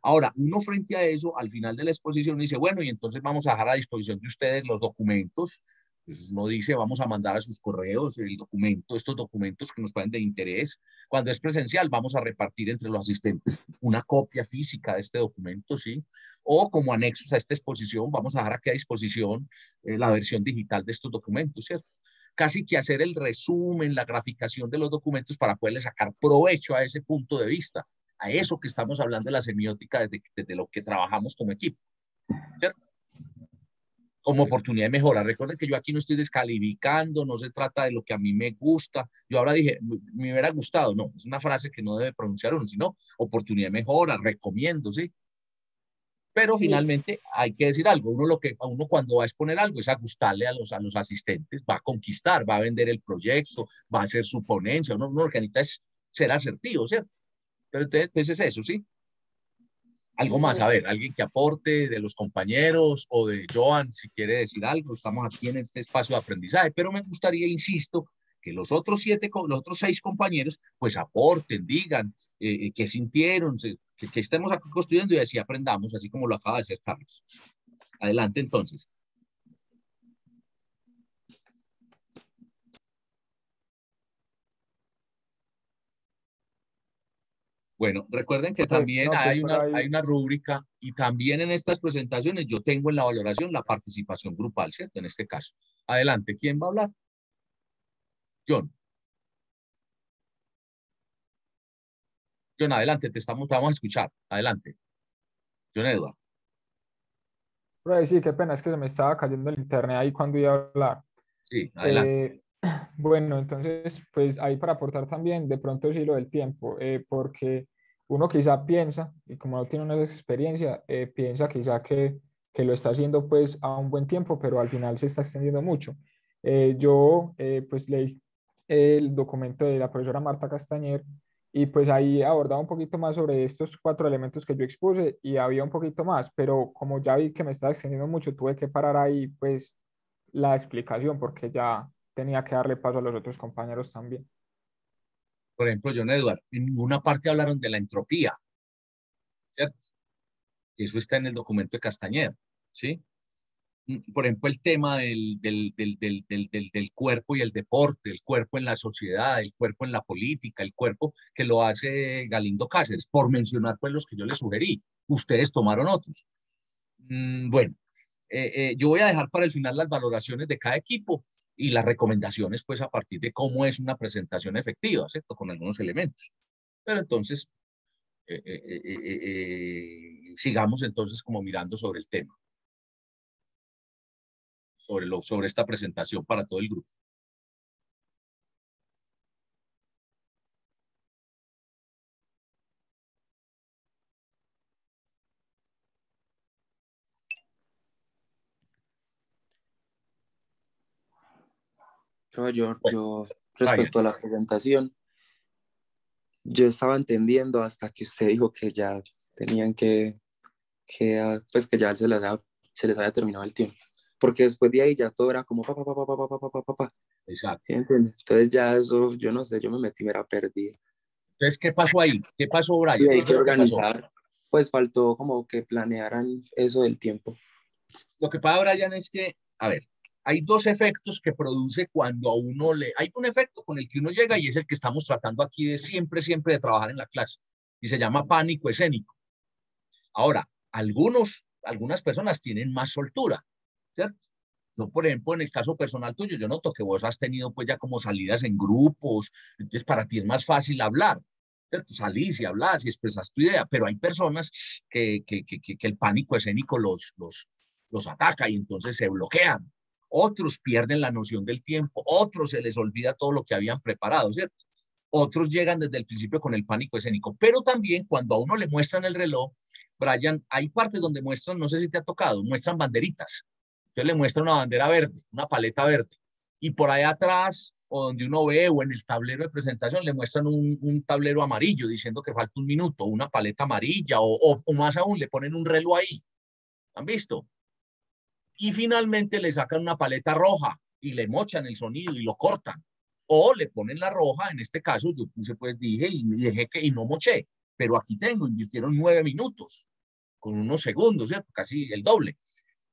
Ahora, uno frente a eso, al final de la exposición, dice, bueno, y entonces vamos a dejar a disposición de ustedes los documentos. Pues uno dice, vamos a mandar a sus correos el documento, estos documentos que nos pueden de interés. Cuando es presencial, vamos a repartir entre los asistentes una copia física de este documento, ¿sí? O como anexos a esta exposición, vamos a dejar aquí a disposición la versión digital de estos documentos, ¿cierto? Casi que hacer el resumen, la graficación de los documentos para poderle sacar provecho a ese punto de vista, a eso que estamos hablando de la semiótica desde lo que trabajamos como equipo, ¿cierto? Como oportunidad de mejora. Recuerden que yo aquí no estoy descalificando, no se trata de lo que a mí me gusta. Yo ahora dije, me hubiera gustado, no, es una frase que no debe pronunciar uno, sino oportunidad de mejora, recomiendo, ¿sí? Pero finalmente hay que decir algo. Uno cuando va a exponer algo es a gustarle a los asistentes, va a conquistar, va a vender el proyecto, va a hacer su ponencia. Uno lo que necesita es ser asertivo, ¿cierto? Pero entonces es eso, ¿sí? Algo más, a ver, alguien que aporte de los compañeros o de Joan, si quiere decir algo, estamos aquí en este espacio de aprendizaje, pero me gustaría, insisto, que los otros 6 compañeros, pues aporten, digan qué sintieron, que estemos aquí construyendo y así aprendamos, así como lo acaba de hacer Carlos. Adelante, entonces. Bueno, recuerden que también no, pues hay una rúbrica y también en estas presentaciones yo tengo en la valoración la participación grupal, ¿cierto? En este caso. Adelante, ¿quién va a hablar? John. John, adelante, te vamos a escuchar. Adelante. John Edward. Sí, qué pena, es que se me estaba cayendo el internet ahí cuando iba a hablar. Sí, adelante. Bueno, entonces, pues ahí para aportar también, de pronto sí lo del tiempo, porque uno quizá piensa, y como no tiene una experiencia, piensa quizá que lo está haciendo pues a un buen tiempo, pero al final se está extendiendo mucho. Yo pues leí el documento de la profesora Marta Castañer y pues ahí abordaba un poquito más sobre estos 4 elementos que yo expuse y había un poquito más, pero como ya vi que me estaba extendiendo mucho, tuve que parar ahí pues la explicación porque ya tenía que darle paso a los otros compañeros también. Por ejemplo, John Edward, en ninguna parte hablaron de la entropía, ¿cierto? Eso está en el documento de Castañer, ¿sí? Por ejemplo, el tema del cuerpo y el deporte, el cuerpo en la sociedad, el cuerpo en la política, el cuerpo que lo hace Galindo Cáceres, por mencionar pues los que yo les sugerí. Ustedes tomaron otros. Bueno, yo voy a dejar para el final las valoraciones de cada equipo y las recomendaciones pues a partir de cómo es una presentación efectiva, ¿cierto? Con algunos elementos. Pero entonces, sigamos entonces como mirando sobre el tema. Sobre esta presentación para todo el grupo. Pero yo Bueno, respecto a la presentación, yo estaba entendiendo hasta que usted dijo que ya tenían pues que ya se les había terminado el tiempo. Porque después de ahí ya todo era como pa, pa, pa, pa, pa, pa, pa, pa, pa, pa. exacto. ¿Sí entiendes? Entonces ya eso, yo no sé, yo me metí, me era perdido. Entonces, ¿qué pasó ahí? ¿Qué pasó, Brian? Y hay ¿Qué que fue lo que pasó? organizar. Pues faltó como que planearan eso del tiempo. Lo que pasa, Brian, es que, a ver, hay dos efectos que produce cuando a uno le... Hay un efecto con el que uno llega y es el que estamos tratando aquí de siempre de trabajar en la clase. Y se llama pánico escénico. Ahora, algunas personas tienen más soltura, ¿cierto? No, por ejemplo, en el caso personal tuyo, yo noto que vos has tenido pues ya como salidas en grupos, entonces para ti es más fácil hablar, ¿cierto? Salís y hablas y expresas tu idea, pero hay personas que el pánico escénico los ataca y entonces se bloquean. Otros pierden la noción del tiempo, otros se les olvida todo lo que habían preparado, ¿cierto? Otros llegan desde el principio con el pánico escénico, pero también cuando a uno le muestran el reloj, Brian, hay partes donde muestran, no sé si te ha tocado, muestran banderitas. Entonces le muestra una bandera verde, una paleta verde. Y por ahí atrás, o donde uno ve, o en el tablero de presentación, le muestran un tablero amarillo diciendo que falta un minuto, una paleta amarilla, o más aún, le ponen un reloj ahí. ¿Han visto? Y finalmente le sacan una paleta roja y le mochan el sonido y lo cortan. O le ponen la roja, en este caso yo puse, pues dije y dejé que y no moché. Pero aquí tengo, invirtieron 9 minutos con unos segundos, ¿cierto? Casi el doble.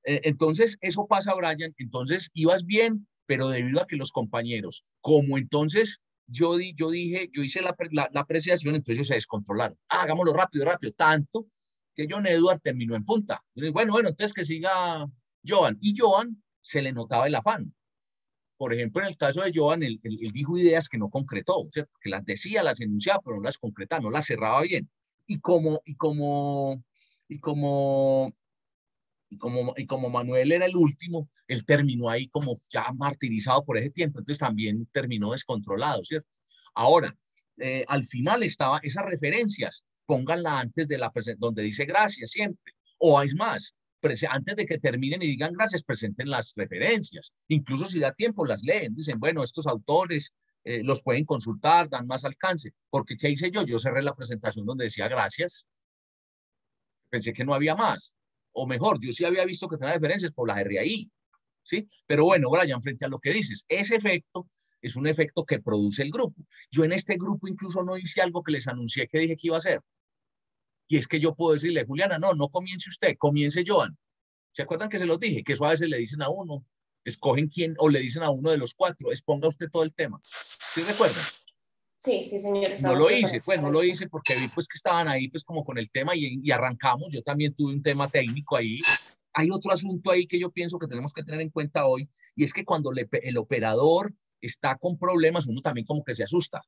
Entonces, eso pasa, Brian. Entonces, ibas bien, pero debido a que los compañeros, como entonces yo hice la apreciación, entonces ellos se descontrolaron. Hagámoslo rápido, tanto que John Edward terminó en punta. Y bueno, entonces que siga Joan. Y Joan se le notaba el afán. Por ejemplo, en el caso de Joan, él dijo ideas que no concretó, ¿cierto? Que las decía, las enunciaba, pero no las concretaba, no las cerraba bien. Y como Manuel era el último, él terminó ahí como ya martirizado por ese tiempo, entonces también terminó descontrolado, ¿cierto? Ahora, al final estaba esas referencias, pónganla antes de donde dice gracias siempre, o es más, antes de que terminen y digan gracias, presenten las referencias, incluso si da tiempo las leen, dicen, bueno, estos autores los pueden consultar, dan más alcance, porque ¿qué hice yo? Yo cerré la presentación donde decía gracias, pensé que no había más. O mejor, yo sí había visto que tenía referencias, por las erré ahí, ¿sí? Pero bueno, Brian, frente a lo que dices, ese efecto es un efecto que produce el grupo. Yo en este grupo incluso no hice algo que les anuncié que dije que iba a hacer. Y es que yo puedo decirle, Juliana, no comience usted, comience Joan. ¿Se acuerdan que se los dije? Que eso a veces le dicen a uno, escogen quién, o le dicen a uno de los cuatro, exponga usted todo el tema. ¿Sí recuerdan? Sí, señor. No lo hice, pues no lo hice porque vi pues que estaban ahí pues como con el tema y arrancamos. Yo también tuve un tema técnico ahí. Hay otro asunto ahí que yo pienso que tenemos que tener en cuenta hoy y es que cuando el operador está con problemas, uno también como que se asusta.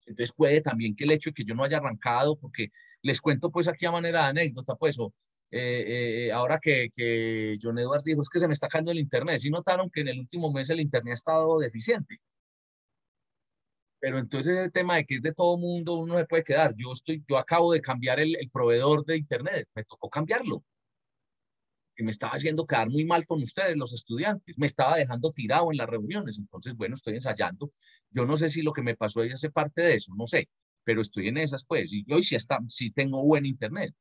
Entonces puede también que el hecho de que yo no haya arrancado, porque les cuento pues aquí a manera de anécdota, pues ahora que John Edward dijo, es que se me está cayendo el internet. Sí notaron que en el último mes el internet ha estado deficiente. Pero entonces el tema de que es de todo mundo, uno se puede quedar. Yo acabo de cambiar el proveedor de internet, me tocó cambiarlo, que me estaba haciendo quedar muy mal con ustedes, los estudiantes, me estaba dejando tirado en las reuniones. Entonces, bueno, estoy ensayando. Yo no sé si lo que me pasó ahí hace parte de eso, no sé, pero estoy en esas, pues, y hoy sí tengo buen internet.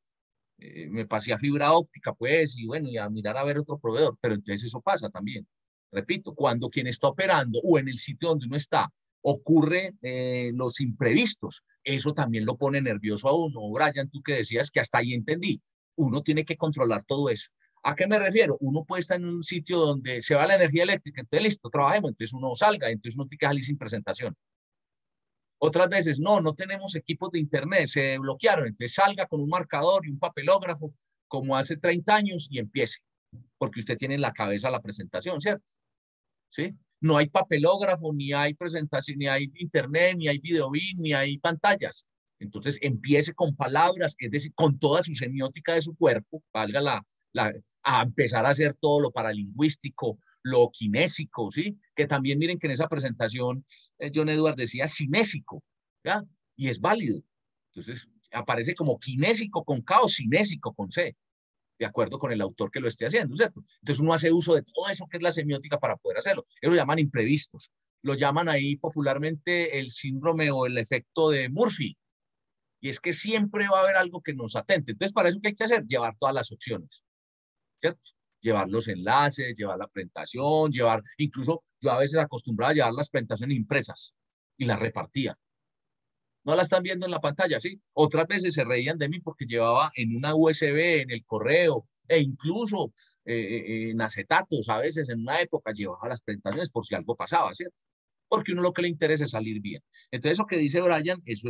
Me pasé a fibra óptica, pues, y bueno, y a mirar a ver otro proveedor, pero entonces eso pasa también. Repito, cuando quien está operando o en el sitio donde uno está ocurre los imprevistos, eso también lo pone nervioso a uno. Brian, tú que decías que hasta ahí entendí, uno tiene que controlar todo eso. ¿A qué me refiero? Uno puede estar en un sitio donde se va la energía eléctrica, entonces listo, trabajemos, entonces uno salga, entonces uno tiene que salir sin presentación. Otras veces, no tenemos equipos de internet, se bloquearon, entonces salga con un marcador y un papelógrafo como hace 30 años y empiece, porque usted tiene en la cabeza la presentación, ¿cierto? ¿Sí? No hay papelógrafo, ni hay presentación, ni hay internet, ni hay videobeam, ni hay pantallas. Entonces empiece con palabras, es decir, con toda su semiótica de su cuerpo, valga a empezar a hacer todo lo paralingüístico, lo kinésico, ¿sí? Que también miren que en esa presentación John Edward decía cinésico, ¿ya? Y es válido. Entonces aparece como kinésico con K o cinésico con C, de acuerdo con el autor que lo esté haciendo, ¿cierto? Entonces uno hace uso de todo eso que es la semiótica para poder hacerlo. Ellos lo llaman imprevistos. lo llaman ahí popularmente el síndrome o el efecto de Murphy. Y es que siempre va a haber algo que nos atente. Entonces, para eso, ¿qué hay que hacer? Llevar todas las opciones, ¿cierto? Llevar los enlaces, llevar la presentación, llevar, incluso yo a veces acostumbraba a llevar las presentaciones impresas y las repartía. No la están viendo en la pantalla, ¿sí? Otras veces se reían de mí porque llevaba en una USB, en el correo, e incluso en acetatos, a veces en una época llevaba las presentaciones por si algo pasaba, ¿cierto? Porque uno lo que le interesa es salir bien. Entonces, eso que dice Brian, eso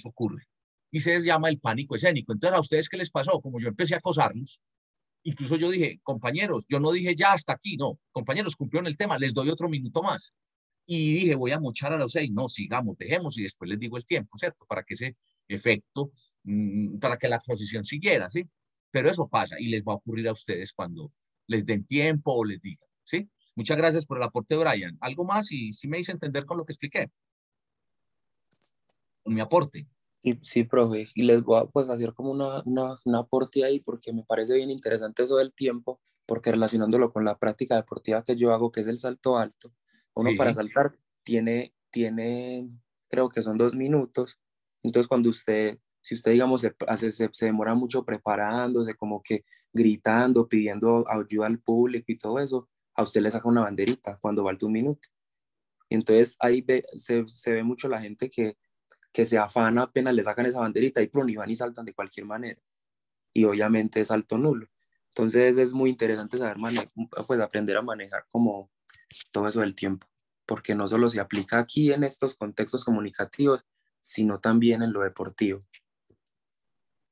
ocurre. Y se llama el pánico escénico. Entonces, ¿a ustedes qué les pasó? Como yo empecé a acosarlos, incluso yo dije, compañeros, yo no dije ya hasta aquí, no, compañeros, cumplieron el tema, les doy otro minuto más. Y dije, voy a mochar a los 6, no, sigamos, dejemos y después les digo el tiempo, ¿cierto? Para que ese efecto, para que la exposición siguiera, ¿sí? Pero eso pasa y les va a ocurrir a ustedes cuando les den tiempo o les digan, ¿sí? Muchas gracias por el aporte, Brian. ¿Algo más? Y sí me hice entender con lo que expliqué, con mi aporte. Sí, sí, profe, y les voy a pues hacer como un aporte ahí porque me parece bien interesante eso del tiempo, porque relacionándolo con la práctica deportiva que yo hago, que es el salto alto, uno para Sí, saltar creo que son 2 minutos, entonces cuando si usted digamos se demora mucho preparándose, como que gritando, pidiendo ayuda al público y todo eso, a usted le saca una banderita cuando falta 1 minuto. Entonces ahí se ve mucho la gente que se afana apenas le sacan esa banderita y plum, y van y saltan de cualquier manera. Y obviamente es salto nulo. Entonces es muy interesante saber pues aprender a manejar como todo eso del tiempo, porque no solo se aplica aquí en estos contextos comunicativos, sino también en lo deportivo.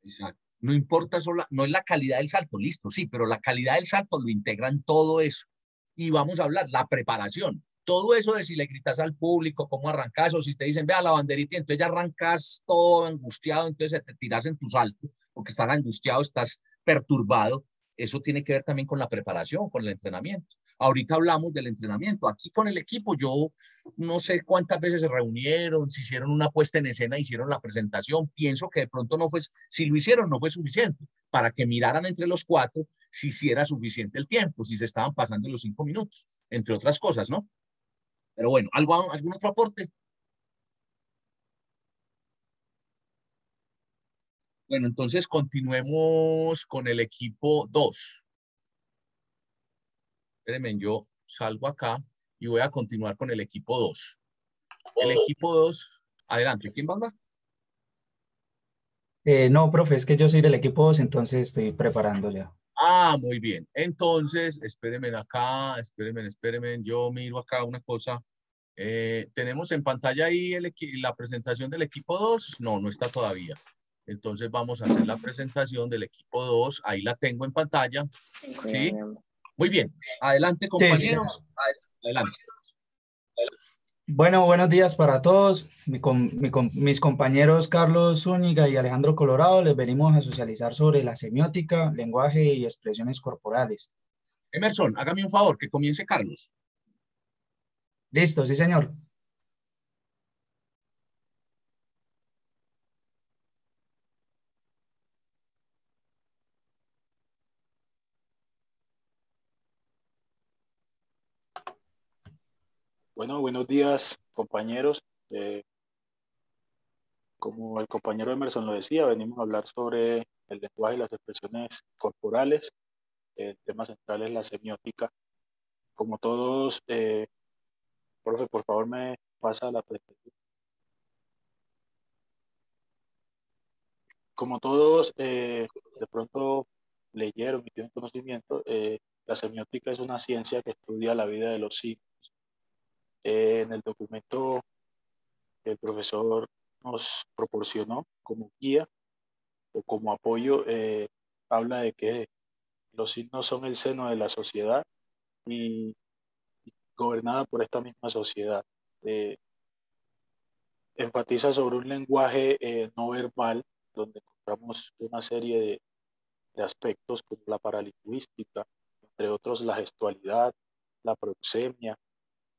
exacto. No importa solo, no es la calidad del salto, listo, sí, pero la calidad del salto lo integran todo eso. Y vamos a hablar, la preparación. Todo eso de si le gritas al público, cómo arrancas, o si te dicen, vea la banderita, y entonces ya arrancas todo angustiado, entonces te tiras en tu salto, porque estás angustiado, estás perturbado. Eso tiene que ver también con la preparación, con el entrenamiento. Ahorita hablamos del entrenamiento. Aquí con el equipo, yo no sé cuántas veces se reunieron, si hicieron una puesta en escena, hicieron la presentación. Pienso que de pronto no fue, si lo hicieron, no fue suficiente para que miraran entre los 4 si era suficiente el tiempo, si se estaban pasando los 5 minutos, entre otras cosas, ¿no? Pero bueno, ¿algún otro aporte? Bueno, entonces continuemos con el equipo 2. Espérenme, yo salgo acá y voy a continuar con el equipo 2. El equipo 2, adelante, ¿quién va a hablar? No, profe, es que yo soy del equipo 2, entonces estoy preparando ya. Ah, muy bien. Entonces, espérenme acá, espérenme. Yo miro acá una cosa. ¿Tenemos en pantalla ahí la presentación del equipo 2? No, no está todavía. Entonces vamos a hacer la presentación del equipo 2. Ahí la tengo en pantalla. ¿Sí? Muy bien. Adelante, Sí, sí, señor. compañeros. Adelante. Bueno, buenos días para todos. Mis compañeros Carlos Zúñiga y Alejandro Colorado les venimos a socializar sobre la semiótica, lenguaje y expresiones corporales. Emerson, hágame un favor, que comience Carlos. Listo, sí, señor. Bueno, buenos días, compañeros. Como el compañero Emerson lo decía, venimos a hablar sobre el lenguaje y las expresiones corporales. El tema central es la semiótica. Como todos, profe, por favor me pasa la presentación. Como todos de pronto leyeron y tienen conocimiento, la semiótica es una ciencia que estudia la vida de los signos. En el documento que el profesor nos proporcionó como guía o como apoyo, habla de que los signos son el seno de la sociedad y gobernada por esta misma sociedad. Enfatiza sobre un lenguaje no verbal, donde encontramos una serie de aspectos como la paralingüística, entre otros la gestualidad, la proxemia,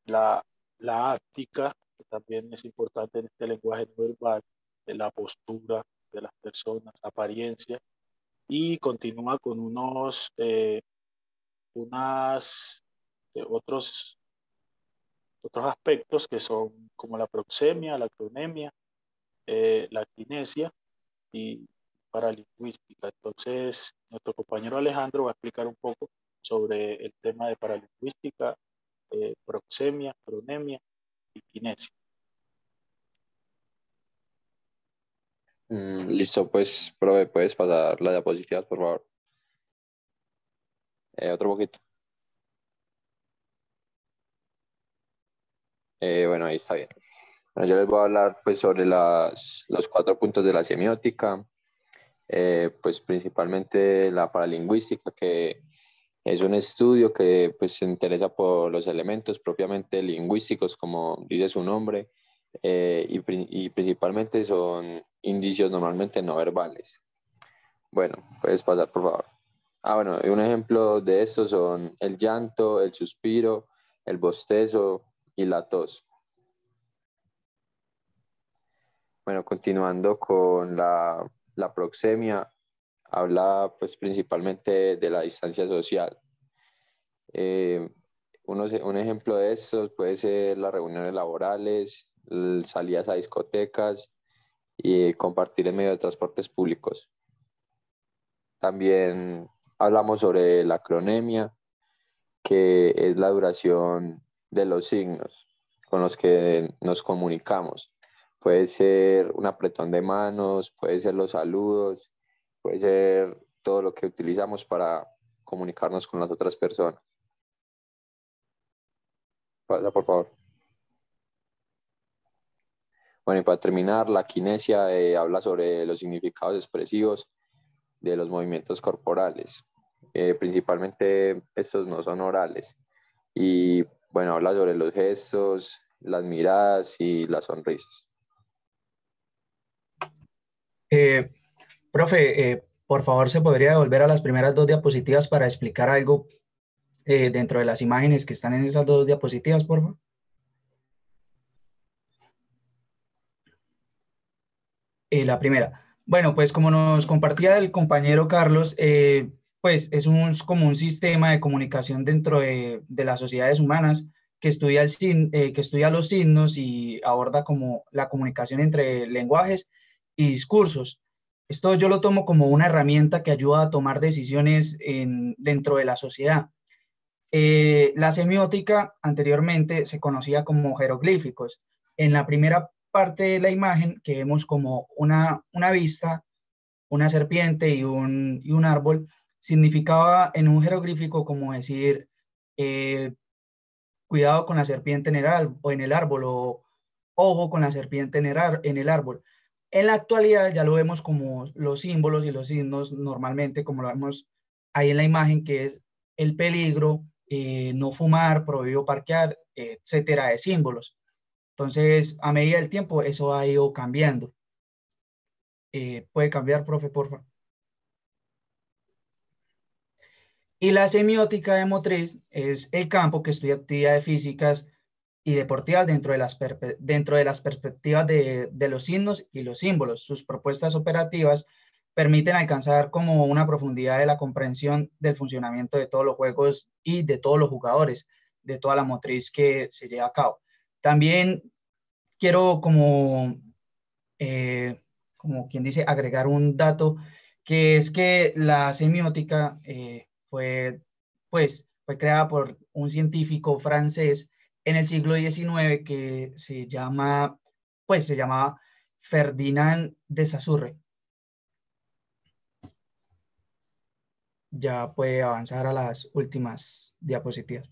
la, la áptica, que también es importante en este lenguaje no verbal, de la postura de las personas, apariencia, y continúa con unos otros otros aspectos que son como la proxemia, la cronemia, la kinesia y paralingüística. Entonces, nuestro compañero Alejandro va a explicar un poco sobre el tema de paralingüística, proxemia, cronemia y kinesia. Listo, pues, profe, puedes pasar la diapositiva, por favor. Otro poquito. Bueno, ahí está bien. Bueno, yo les voy a hablar pues sobre los 4 puntos de la semiótica, pues principalmente la paralingüística, que es un estudio que pues se interesa por los elementos propiamente lingüísticos, como dice su nombre, y principalmente son indicios normalmente no verbales. Bueno, puedes pasar, por favor. Bueno, un ejemplo de estos son el llanto, el suspiro, el bostezo y la tos. Bueno, continuando con la proxemia, habla pues principalmente de la distancia social. Un ejemplo de estos puede ser las reuniones laborales, salidas a discotecas y compartir en medio de transportes públicos. También hablamos sobre la cronemia, que es la duración de los signos con los que nos comunicamos. Puede ser un apretón de manos, puede ser los saludos, puede ser todo lo que utilizamos para comunicarnos con las otras personas. Pasa, por favor. Bueno, y para terminar, la kinesia habla sobre los significados expresivos de los movimientos corporales. Principalmente estos no son orales. Y bueno, habla sobre los gestos, las miradas y las sonrisas. Profe, por favor, ¿se podría devolver a las primeras 2 diapositivas para explicar algo dentro de las imágenes que están en esas 2 diapositivas, por favor? La primera. Bueno, pues como nos compartía el compañero Carlos, pues es como un sistema de comunicación dentro de las sociedades humanas que estudia, que estudia los signos y aborda como la comunicación entre lenguajes y discursos. Esto yo lo tomo como una herramienta que ayuda a tomar decisiones dentro de la sociedad. La semiótica anteriormente se conocía como jeroglíficos. En la primera parte de la imagen que vemos como una vista, una serpiente y un árbol, significaba en un jeroglífico como decir, cuidado con la serpiente en el árbol, o ojo con la serpiente en el árbol. En la actualidad ya lo vemos como los símbolos y los signos normalmente, como lo vemos ahí en la imagen, que es el peligro, no fumar, prohibido parquear, etcétera, de símbolos. Entonces, a medida del tiempo, eso ha ido cambiando. ¿Puede cambiar, profe, por favor? Y la semiótica de motriz es el campo que estudia actividades físicas y deportivas dentro de las perspectivas de los signos y los símbolos. Sus propuestas operativas permiten alcanzar como una profundidad de la comprensión del funcionamiento de todos los juegos y de todos los jugadores, de toda la motriz que se lleva a cabo. También quiero como quien dice, agregar un dato, que es que la semiótica fue creada por un científico francés en el siglo XIX que se llamaba Ferdinand de Saussure. Ya puede avanzar a las últimas diapositivas.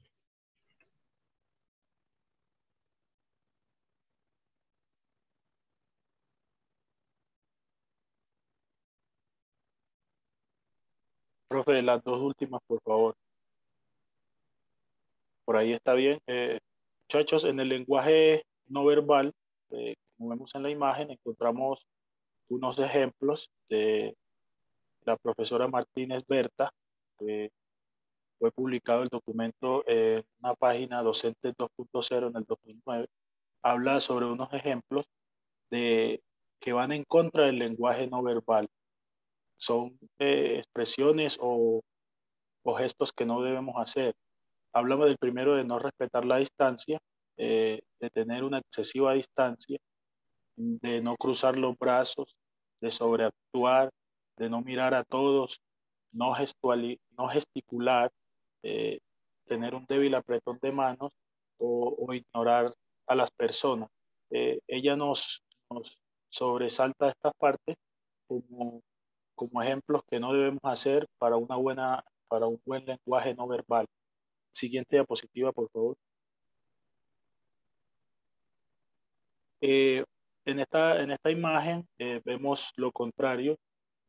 Profe, las 2 últimas, por favor. Por ahí está bien. Muchachos, en el lenguaje no verbal, como vemos en la imagen, encontramos unos ejemplos de la profesora Martínez Berta. Fue publicado el documento en una página Docentes 2.0 en el 2009. Habla sobre unos ejemplos que van en contra del lenguaje no verbal. Son expresiones o gestos que no debemos hacer. Hablamos del primero de no respetar la distancia, de tener una excesiva distancia, de no cruzar los brazos, de sobreactuar, de no mirar a todos, no gesticular, tener un débil apretón de manos o ignorar a las personas. Ella nos sobresalta estas partes como ejemplos que no debemos hacer para un buen lenguaje no verbal. Siguiente diapositiva, por favor. En esta imagen vemos lo contrario,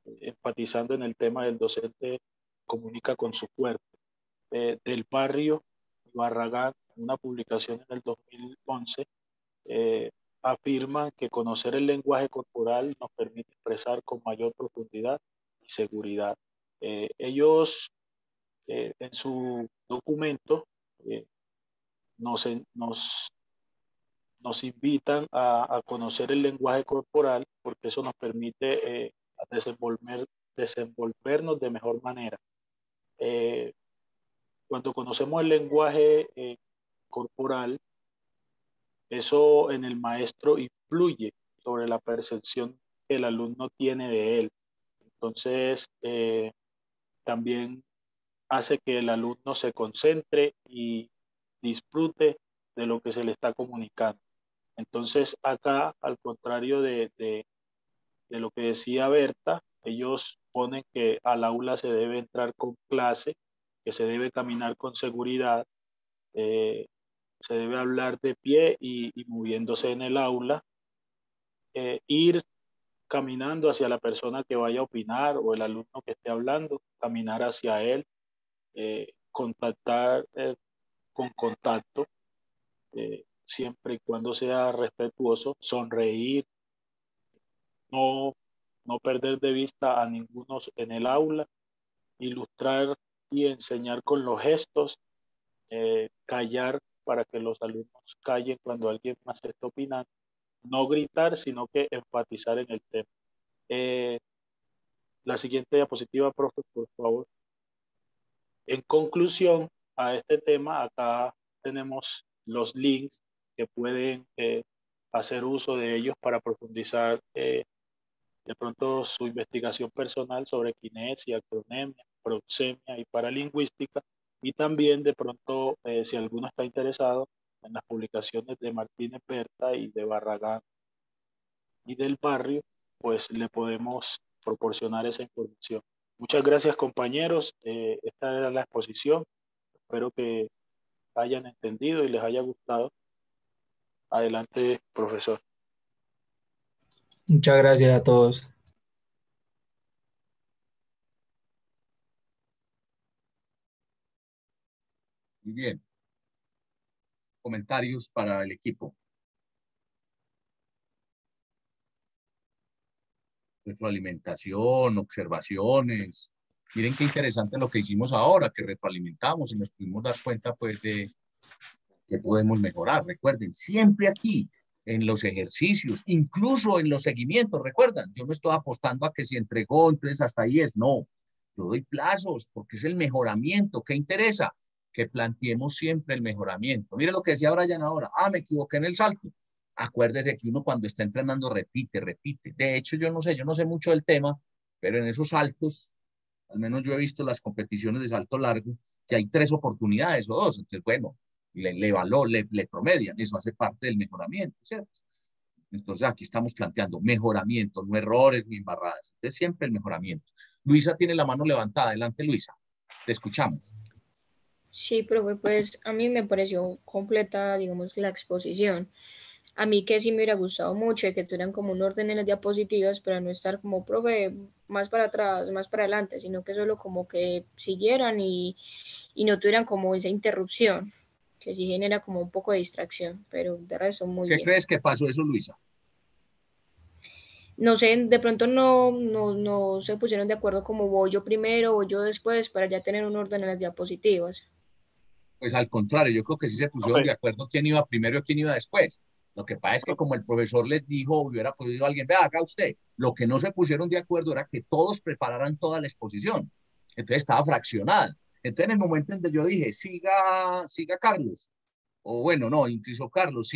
enfatizando en el tema del docente comunica con su cuerpo. Del Barrio Barragán, una publicación en el 2011, afirman que conocer el lenguaje corporal nos permite expresar con mayor profundidad y seguridad. Ellos en su documento nos invitan a conocer el lenguaje corporal porque eso nos permite desenvolvernos de mejor manera. Cuando conocemos el lenguaje corporal, eso en el maestro influye sobre la percepción que el alumno tiene de él. Entonces, también hace que el alumno se concentre y disfrute de lo que se le está comunicando. Entonces, acá, al contrario de lo que decía Berta, ellos ponen que al aula se debe entrar con clase, que se debe caminar con seguridad, se debe hablar de pie y moviéndose en el aula, ir caminando hacia la persona que vaya a opinar o el alumno que esté hablando, caminar hacia él, contactar con contacto, siempre y cuando sea respetuoso, sonreír, no perder de vista a ninguno en el aula, ilustrar y enseñar con los gestos, callar para que los alumnos callen cuando alguien más está opinando, no gritar, sino que enfatizar en el tema. La siguiente diapositiva, profe, por favor. En conclusión a este tema, acá tenemos los links que pueden hacer uso de ellos para profundizar de pronto su investigación personal sobre kinesia, acronemia, proxemia y paralingüística, y también de pronto si alguno está interesado en las publicaciones de Martínez Berta y de Barragán y del Barrio, pues le podemos proporcionar esa información. Muchas gracias, compañeros. Esta era la exposición. Espero que hayan entendido y les haya gustado. Adelante, profesor. Muchas gracias a todos. Muy bien. Comentarios para el equipo. Retroalimentación, observaciones. Miren qué interesante lo que hicimos ahora, que retroalimentamos y nos pudimos dar cuenta pues de que podemos mejorar. Recuerden, siempre aquí, en los ejercicios, incluso en los seguimientos, recuerdan, yo no estoy apostando a que si entregó, entonces hasta ahí es, no. Yo doy plazos porque es el mejoramiento. ¿Qué interesa? Que planteemos siempre el mejoramiento. Mire lo que decía Brian ahora. Me equivoqué en el salto. Acuérdese que uno cuando está entrenando repite, repite. De hecho, yo no sé mucho del tema, pero en esos saltos, al menos yo he visto las competiciones de salto largo, que hay 3 oportunidades o 2. Entonces, bueno, le promedian. Eso hace parte del mejoramiento, ¿cierto? Entonces, aquí estamos planteando mejoramiento, no errores ni embarradas. Entonces, siempre el mejoramiento. Luisa tiene la mano levantada. Adelante, Luisa. Te escuchamos. Sí, profe, pues a mí me pareció completa, digamos, la exposición. A mí que sí me hubiera gustado mucho que tuvieran como un orden en las diapositivas para no estar como, profe, más para atrás, más para adelante, sino que solo como que siguieran y no tuvieran como esa interrupción, que sí genera como un poco de distracción, pero de resto muy bien. ¿Qué crees que pasó eso, Luisa? No sé, de pronto no se pusieron de acuerdo como voy yo primero o yo después para ya tener un orden en las diapositivas. Pues al contrario, yo creo que sí se pusieron de acuerdo quién iba primero y quién iba después. Lo que pasa es que como el profesor les dijo, hubiera podido alguien, vea, haga usted. Lo que no se pusieron de acuerdo era que todos prepararan toda la exposición. Entonces estaba fraccionada. Entonces en el momento en que yo dije, siga Carlos, o bueno, no, incluso Carlos,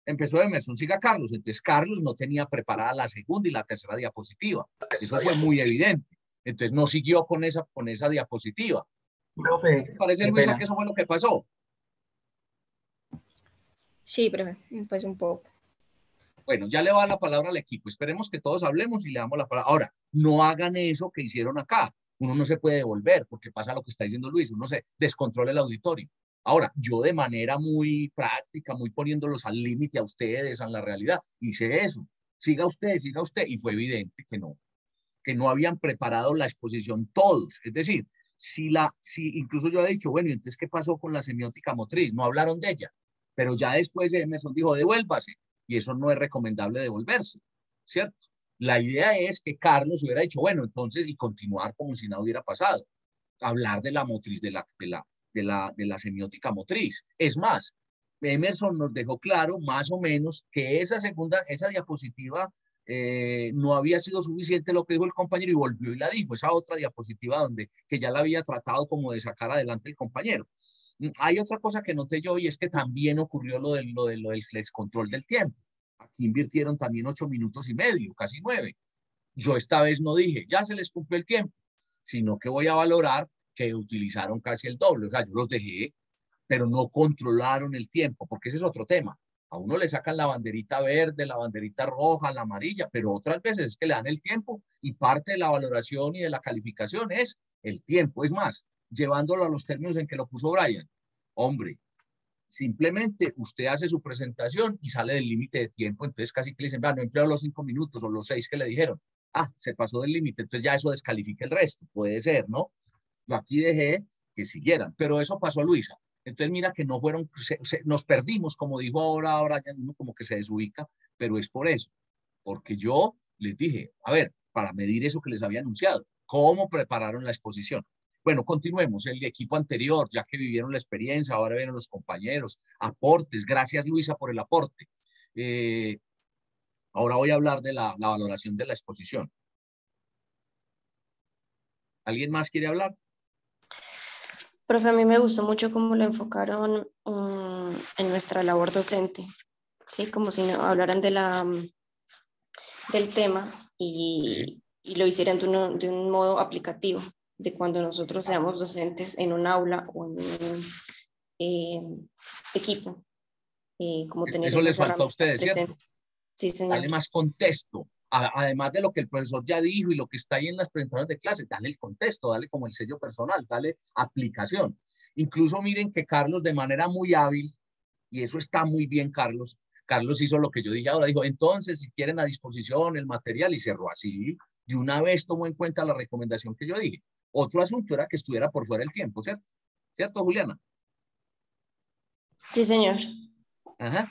empezó Emerson, siga Carlos. Entonces Carlos no tenía preparada la segunda y la tercera diapositiva. Eso fue muy evidente. Entonces no siguió con esa diapositiva. Profe, ¿Te parece, qué Luisa, pena. que eso fue lo que pasó? Sí, profe, pues un poco. Bueno, ya le va la palabra al equipo. Esperemos que todos hablemos y le damos la palabra. Ahora, no hagan eso que hicieron acá. Uno no se puede devolver porque pasa lo que está diciendo Luis. Uno se descontrola el auditorio. Ahora, yo de manera muy práctica, muy poniéndolos al límite a ustedes, a la realidad, hice eso. Siga usted. Y fue evidente que no habían preparado la exposición todos. Es decir, si incluso yo he dicho, bueno, ¿y entonces qué pasó con la semiótica motriz? No hablaron de ella. Pero ya después Emerson dijo, devuélvase. Y eso no es recomendable devolverse, ¿cierto? La idea es que Carlos hubiera dicho, bueno, entonces, y continuar como si nada hubiera pasado. Hablar de la motriz, de la semiótica motriz. Es más, Emerson nos dejó claro, más o menos, que esa diapositiva no había sido suficiente lo que dijo el compañero y volvió y la dijo, esa otra diapositiva que ya la había tratado como de sacar adelante el compañero. Hay otra cosa que noté yo y es que también ocurrió lo del descontrol del tiempo. Aquí invirtieron también 8 minutos y medio, casi 9. Yo esta vez no dije, ya se les cumplió el tiempo, sino que voy a valorar que utilizaron casi el doble. O sea, yo los dejé, pero no controlaron el tiempo, porque ese es otro tema. A uno le sacan la banderita verde, la banderita roja, la amarilla, pero otras veces es que le dan el tiempo y parte de la valoración y de la calificación es el tiempo. Es más, llevándolo a los términos en que lo puso Brian. Hombre, simplemente usted hace su presentación y sale del límite de tiempo, entonces casi que le dicen, no empleó los 5 minutos o los 6 que le dijeron. Se pasó del límite, entonces ya eso descalifica el resto. Puede ser, ¿no? Yo aquí dejé que siguieran, pero eso pasó, Luisa. Entonces mira que no fueron, nos perdimos, como dijo ahora ya uno como que se desubica, pero es por eso, porque yo les dije, a ver, para medir eso que les había anunciado, ¿cómo prepararon la exposición? Bueno, continuemos. El equipo anterior, ya que vivieron la experiencia, ahora vienen los compañeros, aportes. Gracias, Luisa, por el aporte. Ahora voy a hablar de la valoración de la exposición. ¿Alguien más quiere hablar? Profe, a mí me gustó mucho cómo lo enfocaron en nuestra labor docente, ¿sí? Como si no hablaran del tema y lo hicieran de un modo aplicativo, de cuando nosotros seamos docentes en un aula o en un equipo, como tener Eso les esas faltó a herramientas ustedes, ¿cierto? presentes. Sí, señor. Dale más contexto. Además de lo que el profesor ya dijo y lo que está ahí en las presentaciones de clase, dale el contexto, dale como el sello personal, dale aplicación. Incluso miren que Carlos de manera muy hábil, y eso está muy bien, Carlos hizo lo que yo dije ahora, dijo, entonces si quieren a disposición el material y cerró así, de una vez tomó en cuenta la recomendación que yo dije. Otro asunto era que estuviera por fuera el tiempo, ¿cierto? ¿Cierto, Juliana? Sí, señor. Ajá.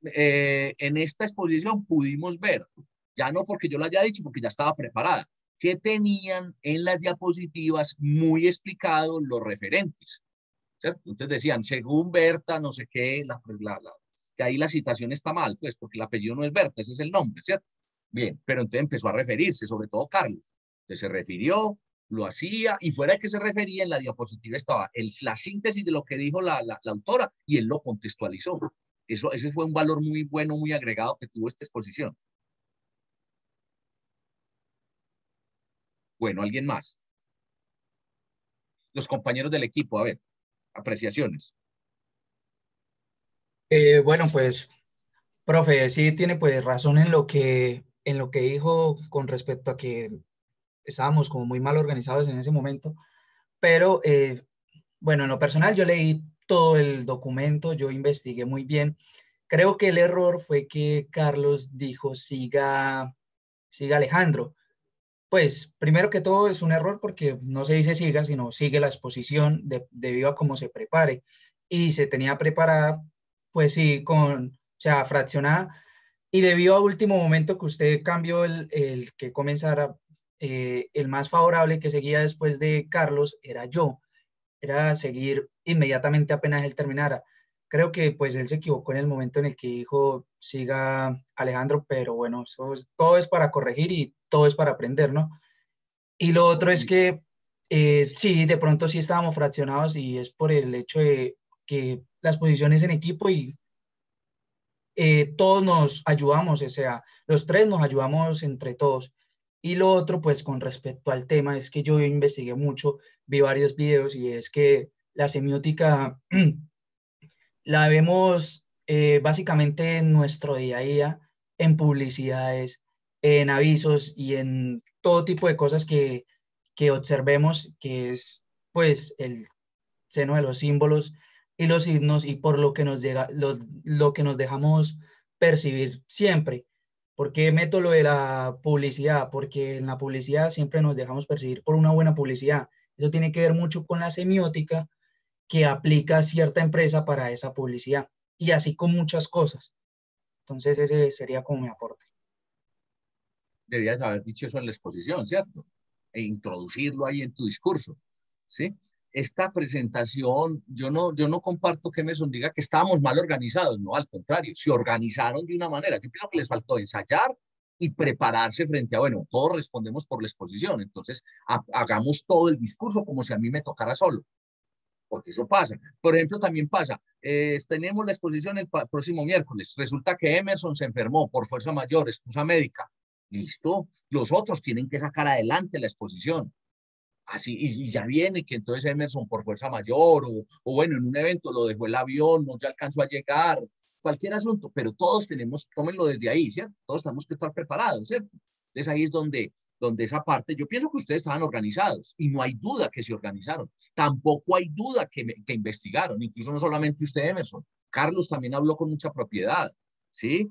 En esta exposición pudimos ver, ya no porque yo lo haya dicho, porque ya estaba preparada, que tenían en las diapositivas muy explicados los referentes, ¿cierto? Entonces decían, según Berta, no sé qué, que ahí la citación está mal, pues, porque el apellido no es Berta, ese es el nombre, ¿cierto? Bien, pero entonces empezó a referirse, sobre todo Carlos. Entonces se refirió, lo hacía, y fuera de que se refería, en la diapositiva estaba la síntesis de lo que dijo la autora, y él lo contextualizó. Ese fue un valor muy bueno, muy agregado que tuvo esta exposición. Bueno, ¿alguien más? Los compañeros del equipo, a ver, apreciaciones. Bueno, pues, profe, sí tiene pues razón en lo que dijo con respecto a que estábamos como muy mal organizados en ese momento, pero bueno, en lo personal yo leí todo el documento, yo investigué muy bien. Creo que el error fue que Carlos dijo siga Alejandro. Pues primero que todo es un error porque no se dice siga, sino sigue la exposición debido a cómo se prepare. Y se tenía preparada, pues sí, o sea, fraccionada. Y debido a último momento que usted cambió el que comenzara, el más favorable que seguía después de Carlos era yo. Era seguir inmediatamente apenas él terminara. Creo que pues él se equivocó en el momento en el que dijo siga Alejandro, pero bueno, todo es para corregir y todo es para aprender, ¿no? Y lo otro es que sí, de pronto sí estábamos fraccionados y es por el hecho de que las posiciones en equipo y todos nos ayudamos, o sea, los tres nos ayudamos entre todos. Y lo otro, pues con respecto al tema, es que yo investigué mucho, vi varios videos y es que la semiótica la vemos básicamente en nuestro día a día, en publicidades, en avisos y en todo tipo de cosas que observemos, que es pues el seno de los símbolos y los signos y por lo que nos llega, lo que nos dejamos percibir siempre. ¿Por qué meto lo de la publicidad? Porque en la publicidad siempre nos dejamos percibir por una buena publicidad. Eso tiene que ver mucho con la semiótica que aplica cierta empresa para esa publicidad y así con muchas cosas. Entonces ese sería como mi aporte. Debías haber dicho eso en la exposición, ¿cierto? E introducirlo ahí en tu discurso, ¿sí? Esta presentación, yo no comparto que Emerson diga que estábamos mal organizados, no, al contrario, se organizaron de una manera. Yo pienso que les faltó ensayar y prepararse frente a, bueno, todos respondemos por la exposición, entonces hagamos todo el discurso como si a mí me tocara solo, porque eso pasa. Por ejemplo, también pasa, tenemos la exposición el próximo miércoles, resulta que Emerson se enfermó por fuerza mayor, excusa médica, listo, los otros tienen que sacar adelante la exposición. Así, y ya viene que entonces Emerson por fuerza mayor, o bueno, en un evento lo dejó el avión, no ya alcanzó a llegar, cualquier asunto, pero todos tenemos, tómenlo desde ahí, ¿cierto? Todos tenemos que estar preparados, ¿cierto? Entonces ahí es donde esa parte, yo pienso que ustedes estaban organizados, y no hay duda que se organizaron, tampoco hay duda que investigaron, incluso no solamente usted, Emerson, Carlos también habló con mucha propiedad, ¿sí?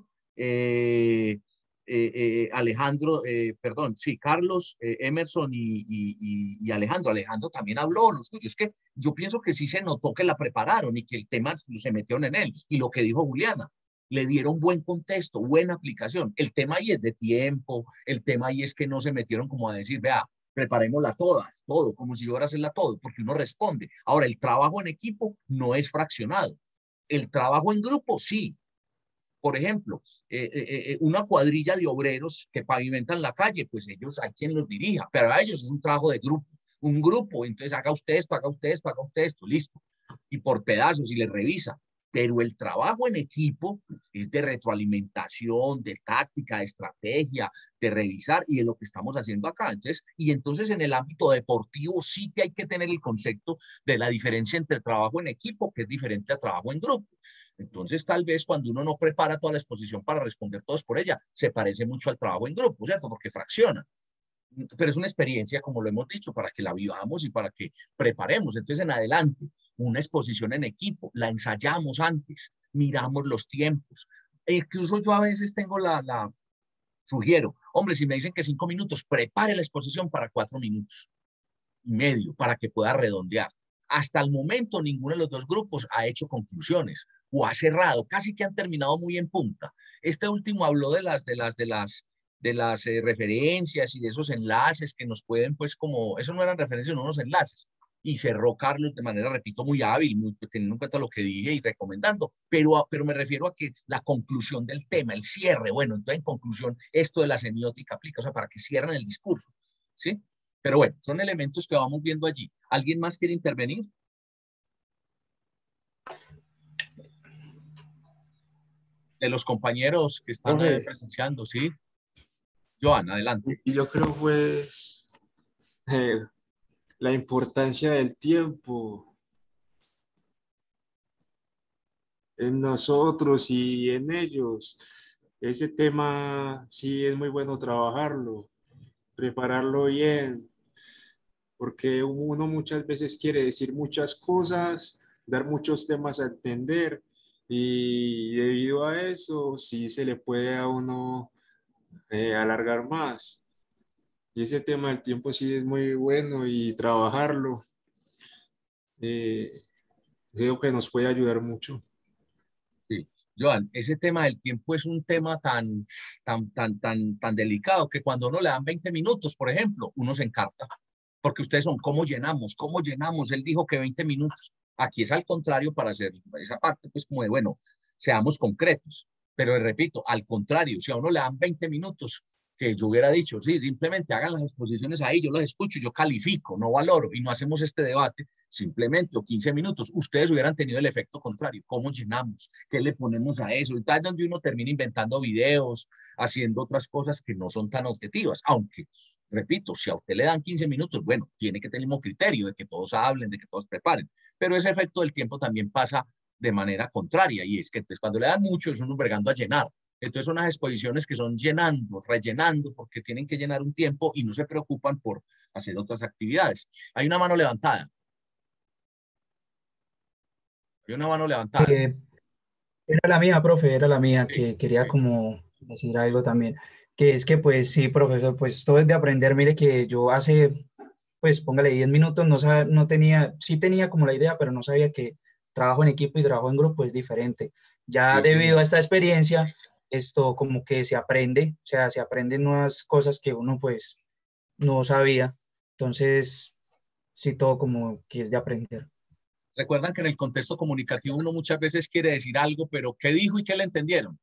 Alejandro, perdón, sí, Carlos, Emerson y Alejandro. Alejandro también habló, lo suyo. Es que yo pienso que sí se notó que la prepararon y que el tema se metieron en él. Y lo que dijo Juliana, le dieron buen contexto, buena aplicación. El tema ahí es de tiempo, el tema ahí es que no se metieron como a decir, vea, preparémosla todas, todo, como si yo fuera a hacerla todo, porque uno responde. Ahora, el trabajo en equipo no es fraccionado. El trabajo en grupo, sí. Por ejemplo, una cuadrilla de obreros que pavimentan la calle, pues ellos hay quien los dirija, pero a ellos es un trabajo de grupo, un grupo, entonces haga usted esto, haga usted esto, haga usted esto, listo, y por pedazos y les revisa. Pero el trabajo en equipo es de retroalimentación, de táctica, de estrategia, de revisar y de lo que estamos haciendo acá. Entonces en el ámbito deportivo sí que hay que tener el concepto de la diferencia entre trabajo en equipo, que es diferente a trabajo en grupo. Entonces, tal vez cuando uno no prepara toda la exposición para responder todos por ella, se parece mucho al trabajo en grupo, ¿cierto? Porque fracciona. Pero es una experiencia, como lo hemos dicho, para que la vivamos y para que preparemos. Entonces, en adelante, una exposición en equipo, la ensayamos antes, miramos los tiempos. E incluso yo a veces tengo sugiero, hombre, si me dicen que 5 minutos, prepare la exposición para 4 minutos y medio, para que pueda redondear. Hasta el momento, ninguno de los dos grupos ha hecho conclusiones o ha cerrado, casi que han terminado muy en punta. Este último habló de las referencias y de esos enlaces que nos pueden, pues como, eso no eran referencias, no unos enlaces. Y cerró Carlos de manera, repito, muy hábil, muy, teniendo en cuenta lo que dije y recomendando, pero me refiero a que la conclusión del tema, el cierre, bueno, entonces en conclusión, esto de la semiótica aplica, o sea, para que cierren el discurso, ¿sí? Pero bueno, son elementos que vamos viendo allí. ¿Alguien más quiere intervenir? De los compañeros que están presenciando, ¿sí? Joan, adelante. Y yo creo, pues, la importancia del tiempo en nosotros y en ellos. Ese tema sí es muy bueno trabajarlo, prepararlo bien, porque uno muchas veces quiere decir muchas cosas, dar muchos temas a entender, y debido a eso sí se le puede a uno alargar más. Y ese tema del tiempo sí es muy bueno y trabajarlo, creo que nos puede ayudar mucho. Sí. Joan, ese tema del tiempo es un tema tan delicado que cuando uno le dan 20 minutos, por ejemplo, uno se encarta. Porque ustedes son, ¿cómo llenamos? ¿Cómo llenamos? Él dijo que 20 minutos. Aquí es al contrario para hacer esa parte, pues como de, bueno, seamos concretos. Pero repito, al contrario, si a uno le dan 20 minutos, que yo hubiera dicho, sí, simplemente hagan las exposiciones ahí, yo las escucho, yo califico, no valoro, y no hacemos este debate, simplemente, o 15 minutos, ustedes hubieran tenido el efecto contrario. ¿Cómo llenamos? ¿Qué le ponemos a eso? Y tal, donde uno termina inventando videos, haciendo otras cosas que no son tan objetivas, aunque, repito, si a usted le dan 15 minutos, bueno, tiene que tener el mismo criterio de que todos hablen, de que todos preparen, pero ese efecto del tiempo también pasa de manera contraria, y es que entonces, cuando le dan mucho es uno bregando a llenar. Entonces son unas exposiciones que son llenando, rellenando, porque tienen que llenar un tiempo y no se preocupan por hacer otras actividades. Hay una mano levantada. Hay una mano levantada. Era la mía, profe, era la mía, Sí, que quería sí. como decir algo también, que es que pues sí, profesor, pues todo es de aprender, mire que yo hace, pues póngale 10 minutos, no tenía, sí tenía como la idea, pero no sabía que trabajo en equipo y trabajo en grupo es diferente. Ya Sí, sí. debido a esta experiencia, esto como que se aprende, o sea, se aprenden nuevas cosas que uno pues no sabía, entonces sí, todo como que es de aprender. Recuerdan que en el contexto comunicativo uno muchas veces quiere decir algo, pero ¿qué dijo y qué le entendieron?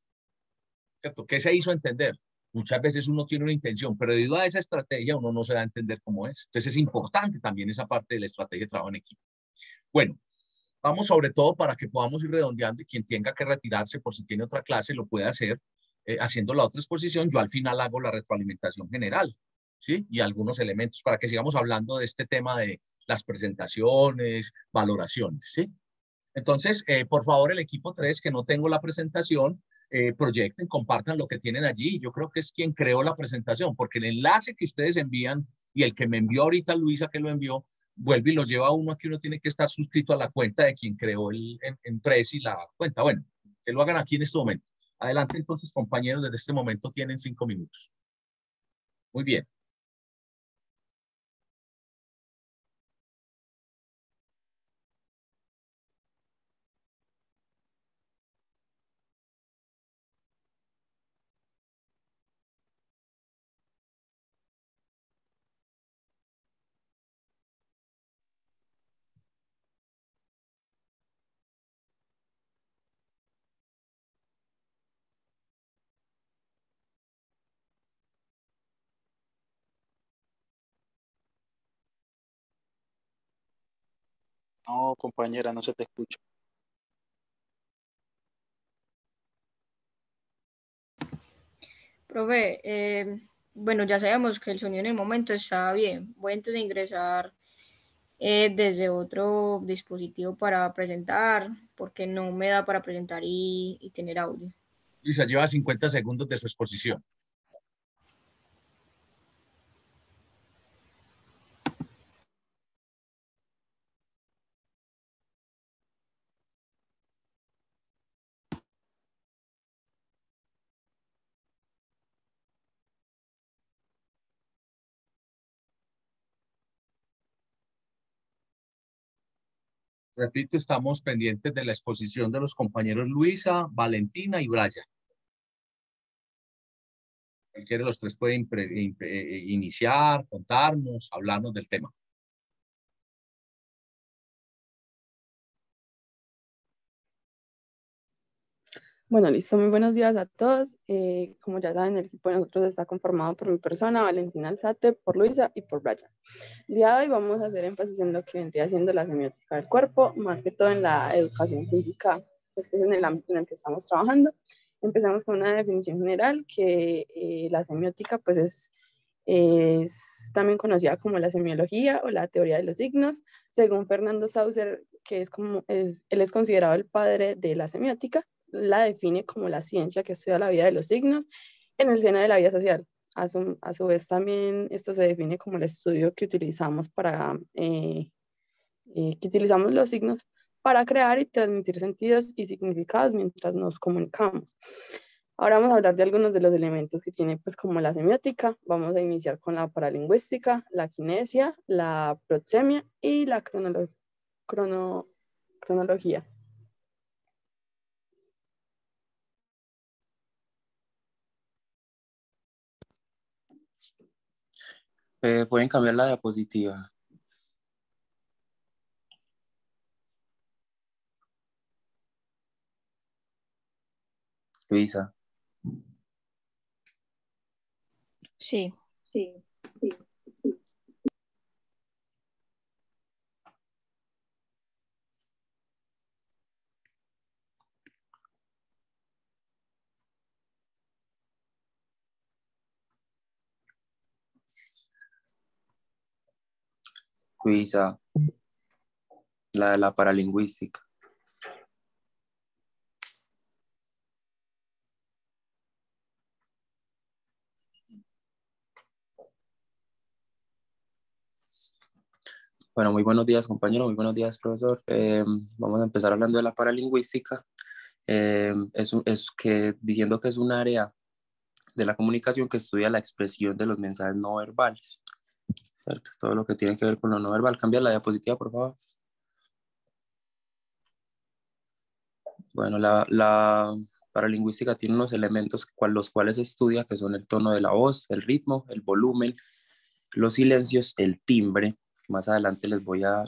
¿Cierto? ¿Qué se hizo entender? Muchas veces uno tiene una intención, pero debido a esa estrategia uno no se da a entender cómo es. Entonces es importante también esa parte de la estrategia de trabajo en equipo. Bueno, vamos sobre todo para que podamos ir redondeando y quien tenga que retirarse por si tiene otra clase lo puede hacer haciendo la otra exposición. Yo al final hago la retroalimentación general, ¿sí? Y algunos elementos para que sigamos hablando de este tema de las presentaciones, valoraciones, ¿sí? Entonces, por favor, el equipo 3 que no tengo la presentación, proyecten, compartan lo que tienen allí. Yo creo que es quien creó la presentación, porque el enlace que ustedes envían y el que me envió ahorita Luisa que lo envió, vuelve y los lleva a uno a que uno tiene que estar suscrito a la cuenta de quien creó en Prezi la cuenta. Bueno, que lo hagan aquí en este momento. Adelante entonces, compañeros, desde este momento tienen 5 minutos. Muy bien. No, compañera, no se te escucha. Profe, bueno, ya sabemos que el sonido en el momento está bien. Voy entonces a ingresar desde otro dispositivo para presentar, porque no me da para presentar y tener audio. Luisa, lleva 50 segundos de su exposición. Repito, estamos pendientes de la exposición de los compañeros Luisa, Valentina y Brian. Cualquiera de los tres puede iniciar, contarnos, hablarnos del tema. Bueno, listo. Muy buenos días a todos. Como ya saben, el equipo de nosotros está conformado por mi persona, Valentina Alzate, por Luisa y por Brian. El día de hoy vamos a hacer énfasis en lo que vendría siendo la semiótica del cuerpo, más que todo en la educación física, pues que es en el ámbito en el que estamos trabajando. Empezamos con una definición general que la semiótica pues es también conocida como la semiología o la teoría de los signos. Según Fernando Sauser, que él es considerado el padre de la semiótica, la define como la ciencia que estudia la vida de los signos en el seno de la vida social. A su vez también esto se define como el estudio que utilizamos que utilizamos los signos para crear y transmitir sentidos y significados mientras nos comunicamos. Ahora vamos a hablar de algunos de los elementos que tiene pues como la semiótica. Vamos a iniciar con la paralingüística, la kinesia, la proxemia y la cronología. Pueden cambiar la diapositiva. Luisa. Sí. Luisa, la de la paralingüística. Bueno, muy buenos días, compañero, muy buenos días, profesor. Vamos a empezar hablando de la paralingüística. Diciendo que es un área de la comunicación que estudia la expresión de los mensajes no verbales, ¿cierto? Todo lo que tiene que ver con lo no verbal. Cambia la diapositiva, por favor. Bueno, la paralingüística tiene unos elementos los cuales estudia, que son el tono de la voz, el ritmo, el volumen, los silencios, el timbre. Más adelante les voy a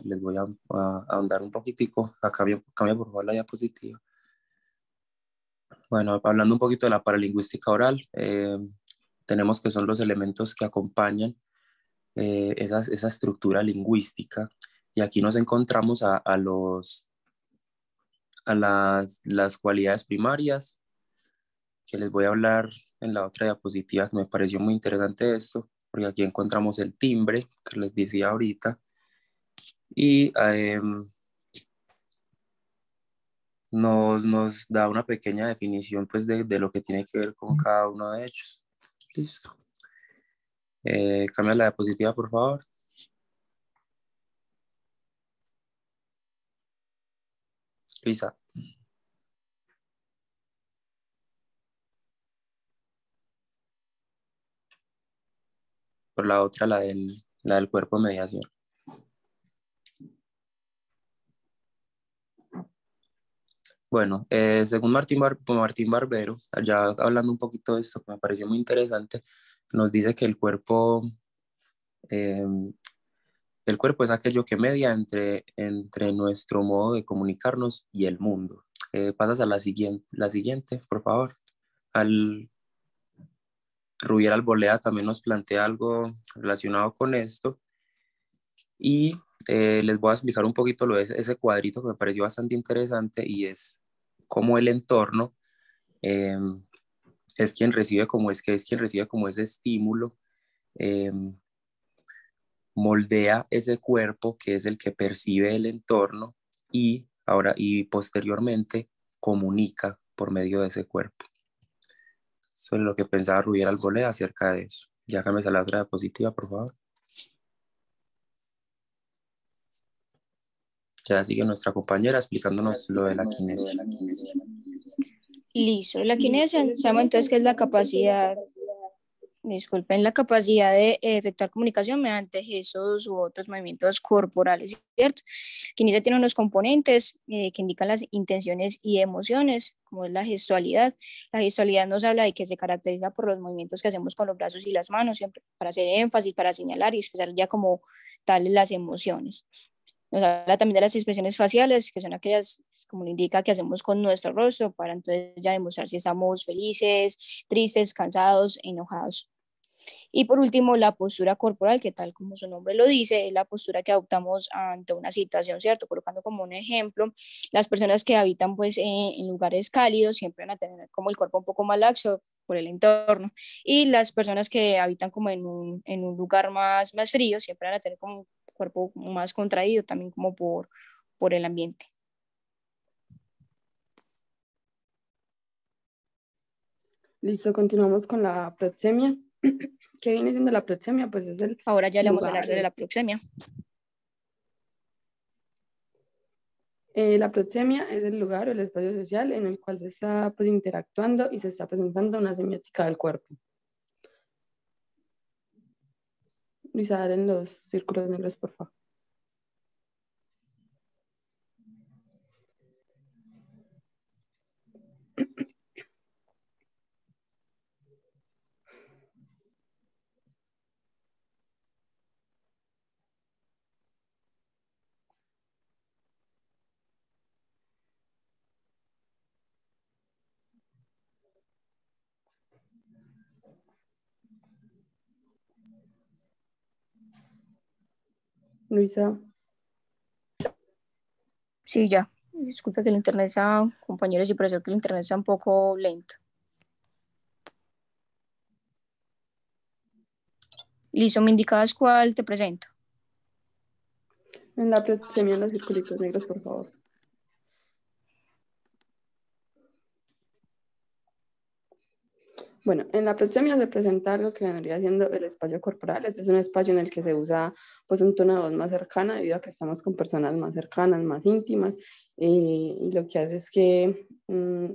ahondar un poquitico. Cambia por favor la diapositiva. Bueno, hablando un poquito de la paralingüística oral, tenemos que son los elementos que acompañan esa estructura lingüística. Y aquí nos encontramos a las cualidades primarias, que les voy a hablar en la otra diapositiva, que me pareció muy interesante esto, porque aquí encontramos el timbre, que les decía ahorita, y nos da una pequeña definición pues, de lo que tiene que ver con cada uno de ellos. Listo. Cambia la diapositiva, por favor. Luisa. Por la otra, la del cuerpo de mediación. Bueno, según Martín Barbero, ya hablando un poquito de esto, que me pareció muy interesante, nos dice que eh, el cuerpo es aquello que media entre nuestro modo de comunicarnos y el mundo. Pasas a la siguiente, por favor. Rubiera Albolea también nos plantea algo relacionado con esto. Y les voy a explicar un poquito lo de ese cuadrito que me pareció bastante interesante, y es cómo el entorno eh, es quien recibe como ese estímulo, eh, moldea ese cuerpo que es el que percibe el entorno, y posteriormente comunica por medio de ese cuerpo. Eso es lo que pensaba Rubiera Albolea acerca de eso. Ya que me sale la otra diapositiva, por favor. Ya sigue nuestra compañera explicándonos lo de la kinesia. Listo. La kinesia, sabemos entonces que es la capacidad de efectuar comunicación mediante gestos u otros movimientos corporales, ¿cierto? Kinesia tiene unos componentes que indican las intenciones y emociones, como es la gestualidad. La gestualidad nos habla de que se caracteriza por los movimientos que hacemos con los brazos y las manos, siempre para hacer énfasis, para señalar y expresar ya como tales las emociones. Nos habla también de las expresiones faciales, que son aquellas, como lo indica, que hacemos con nuestro rostro para entonces ya demostrar si estamos felices, tristes, cansados, enojados. Y por último, la postura corporal, que tal como su nombre lo dice, es la postura que adoptamos ante una situación, ¿cierto? Colocando como un ejemplo, las personas que habitan pues en lugares cálidos siempre van a tener como el cuerpo un poco más laxo por el entorno, y las personas que habitan como en un lugar más frío siempre van a tener como un cuerpo más contraído también como por el ambiente. Listo, continuamos con la proxemia. ¿Qué viene siendo la proxemia? Pues es el Ahora ya le vamos a lugar. hablar de la proxemia. La proxemia es el lugar o el espacio social en el cual se está pues, interactuando y se está presentando una semiótica del cuerpo. Luisa, dale en los círculos negros, por favor. Luisa. Sí, ya. Disculpe que el internet está, compañeros y profesor, que el internet está un poco lento. Listo, ¿me indicabas cuál te presento? En la proxemia, los circulitos negros, por favor. Bueno, en la proxemia se presenta algo que vendría siendo el espacio corporal. Este es un espacio en el que se usa pues un tono de voz más cercana debido a que estamos con personas más cercanas, más íntimas, y lo que hace es que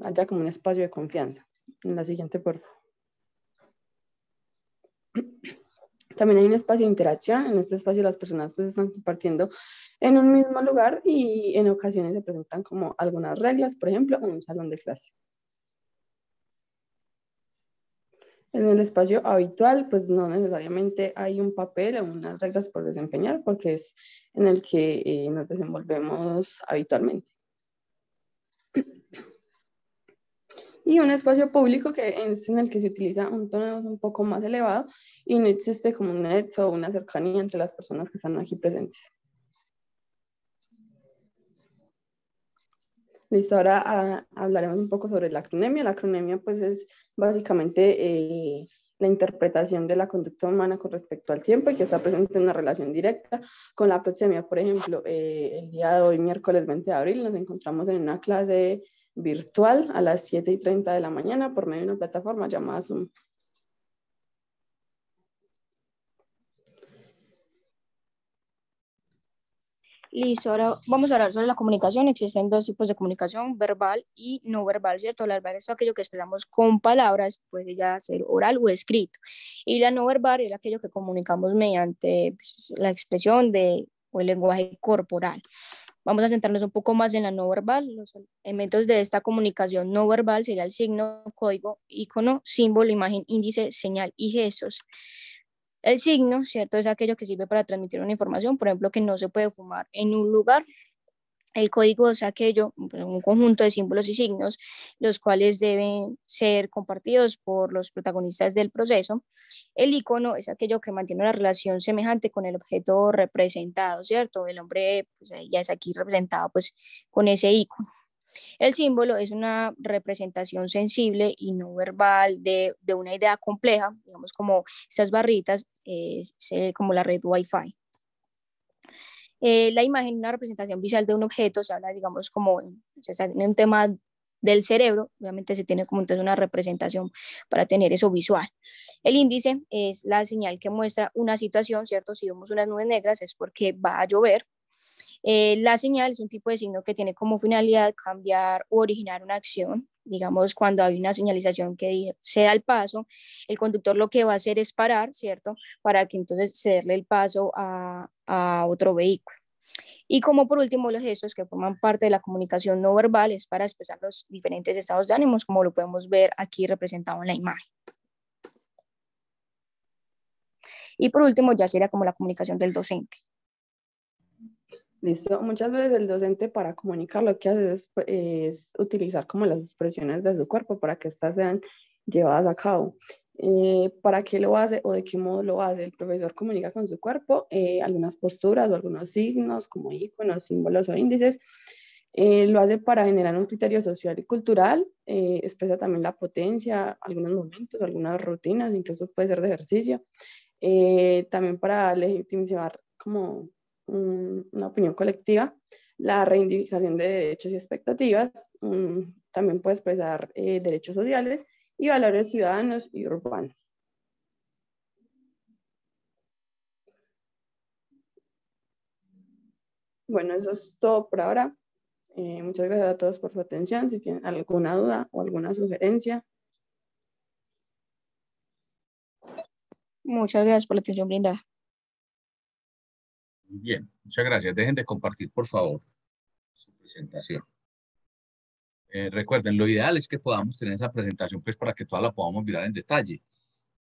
haya como un espacio de confianza. En la siguiente, por favor. También hay un espacio de interacción. En este espacio las personas pues están compartiendo en un mismo lugar y en ocasiones se presentan como algunas reglas, por ejemplo, en un salón de clase. En el espacio habitual, pues no necesariamente hay un papel o unas reglas por desempeñar, porque es en el que nos desenvolvemos habitualmente. Y un espacio público que es en el que se utiliza un tono de voz un poco más elevado y no existe como un nexo o una cercanía entre las personas que están aquí presentes. Listo, ahora hablaremos un poco sobre la acronemia. La acronemia pues es básicamente la interpretación de la conducta humana con respecto al tiempo y que está presente en una relación directa con la proxemia. Por ejemplo, el día de hoy, miércoles 20 de abril, nos encontramos en una clase virtual a las 7:30 de la mañana por medio de una plataforma llamada Zoom. Listo, ahora vamos a hablar sobre la comunicación. Existen dos tipos de comunicación, verbal y no verbal, ¿cierto? La verbal es aquello que expresamos con palabras, puede ya ser oral o escrito. Y la no verbal es aquello que comunicamos mediante pues, la expresión o el lenguaje corporal. Vamos a centrarnos un poco más en la no verbal. Los elementos de esta comunicación no verbal sería el signo, código, icono, símbolo, imagen, índice, señal y gestos. El signo, ¿cierto? Es aquello que sirve para transmitir una información, por ejemplo, que no se puede fumar en un lugar. El código es aquello, un conjunto de símbolos y signos, los cuales deben ser compartidos por los protagonistas del proceso. El icono es aquello que mantiene una relación semejante con el objeto representado, ¿cierto? El hombre pues, ya es aquí representado pues, con ese icono. El símbolo es una representación sensible y no verbal de una idea compleja, digamos como estas barritas, como la red Wi-Fi. La imagen, una representación visual de un objeto, se habla, digamos, como se está en un tema del cerebro, obviamente se tiene como entonces una representación para tener eso visual. El índice es la señal que muestra una situación, ¿cierto? Si vemos unas nubes negras es porque va a llover. La señal es un tipo de signo que tiene como finalidad cambiar o originar una acción. Digamos, cuando hay una señalización que se da el paso, el conductor lo que va a hacer es parar, ¿cierto? Para que entonces cederle el paso a otro vehículo. Y como por último, los gestos que forman parte de la comunicación no verbal es para expresar los diferentes estados de ánimos, como lo podemos ver aquí representado en la imagen. Y por último, ya sería como la comunicación del docente. Listo. Muchas veces el docente para comunicar lo que hace es utilizar como las expresiones de su cuerpo para que éstas sean llevadas a cabo. ¿Para qué lo hace o de qué modo lo hace? El profesor comunica con su cuerpo algunas posturas o algunos signos como iconos, símbolos o índices. Lo hace para generar un criterio social y cultural. Expresa también la potencia, algunos momentos, algunas rutinas, incluso puede ser de ejercicio. También para legitimizar como una opinión colectiva, la reivindicación de derechos y expectativas, también puede expresar derechos sociales y valores ciudadanos y urbanos. Bueno, eso es todo por ahora. Muchas gracias a todos por su atención. Si tienen alguna duda o alguna sugerencia. Muchas gracias por la atención brindada. Bien, muchas gracias. Dejen de compartir, por favor, su presentación. Recuerden, lo ideal es que podamos tener esa presentación pues para que toda la podamos mirar en detalle.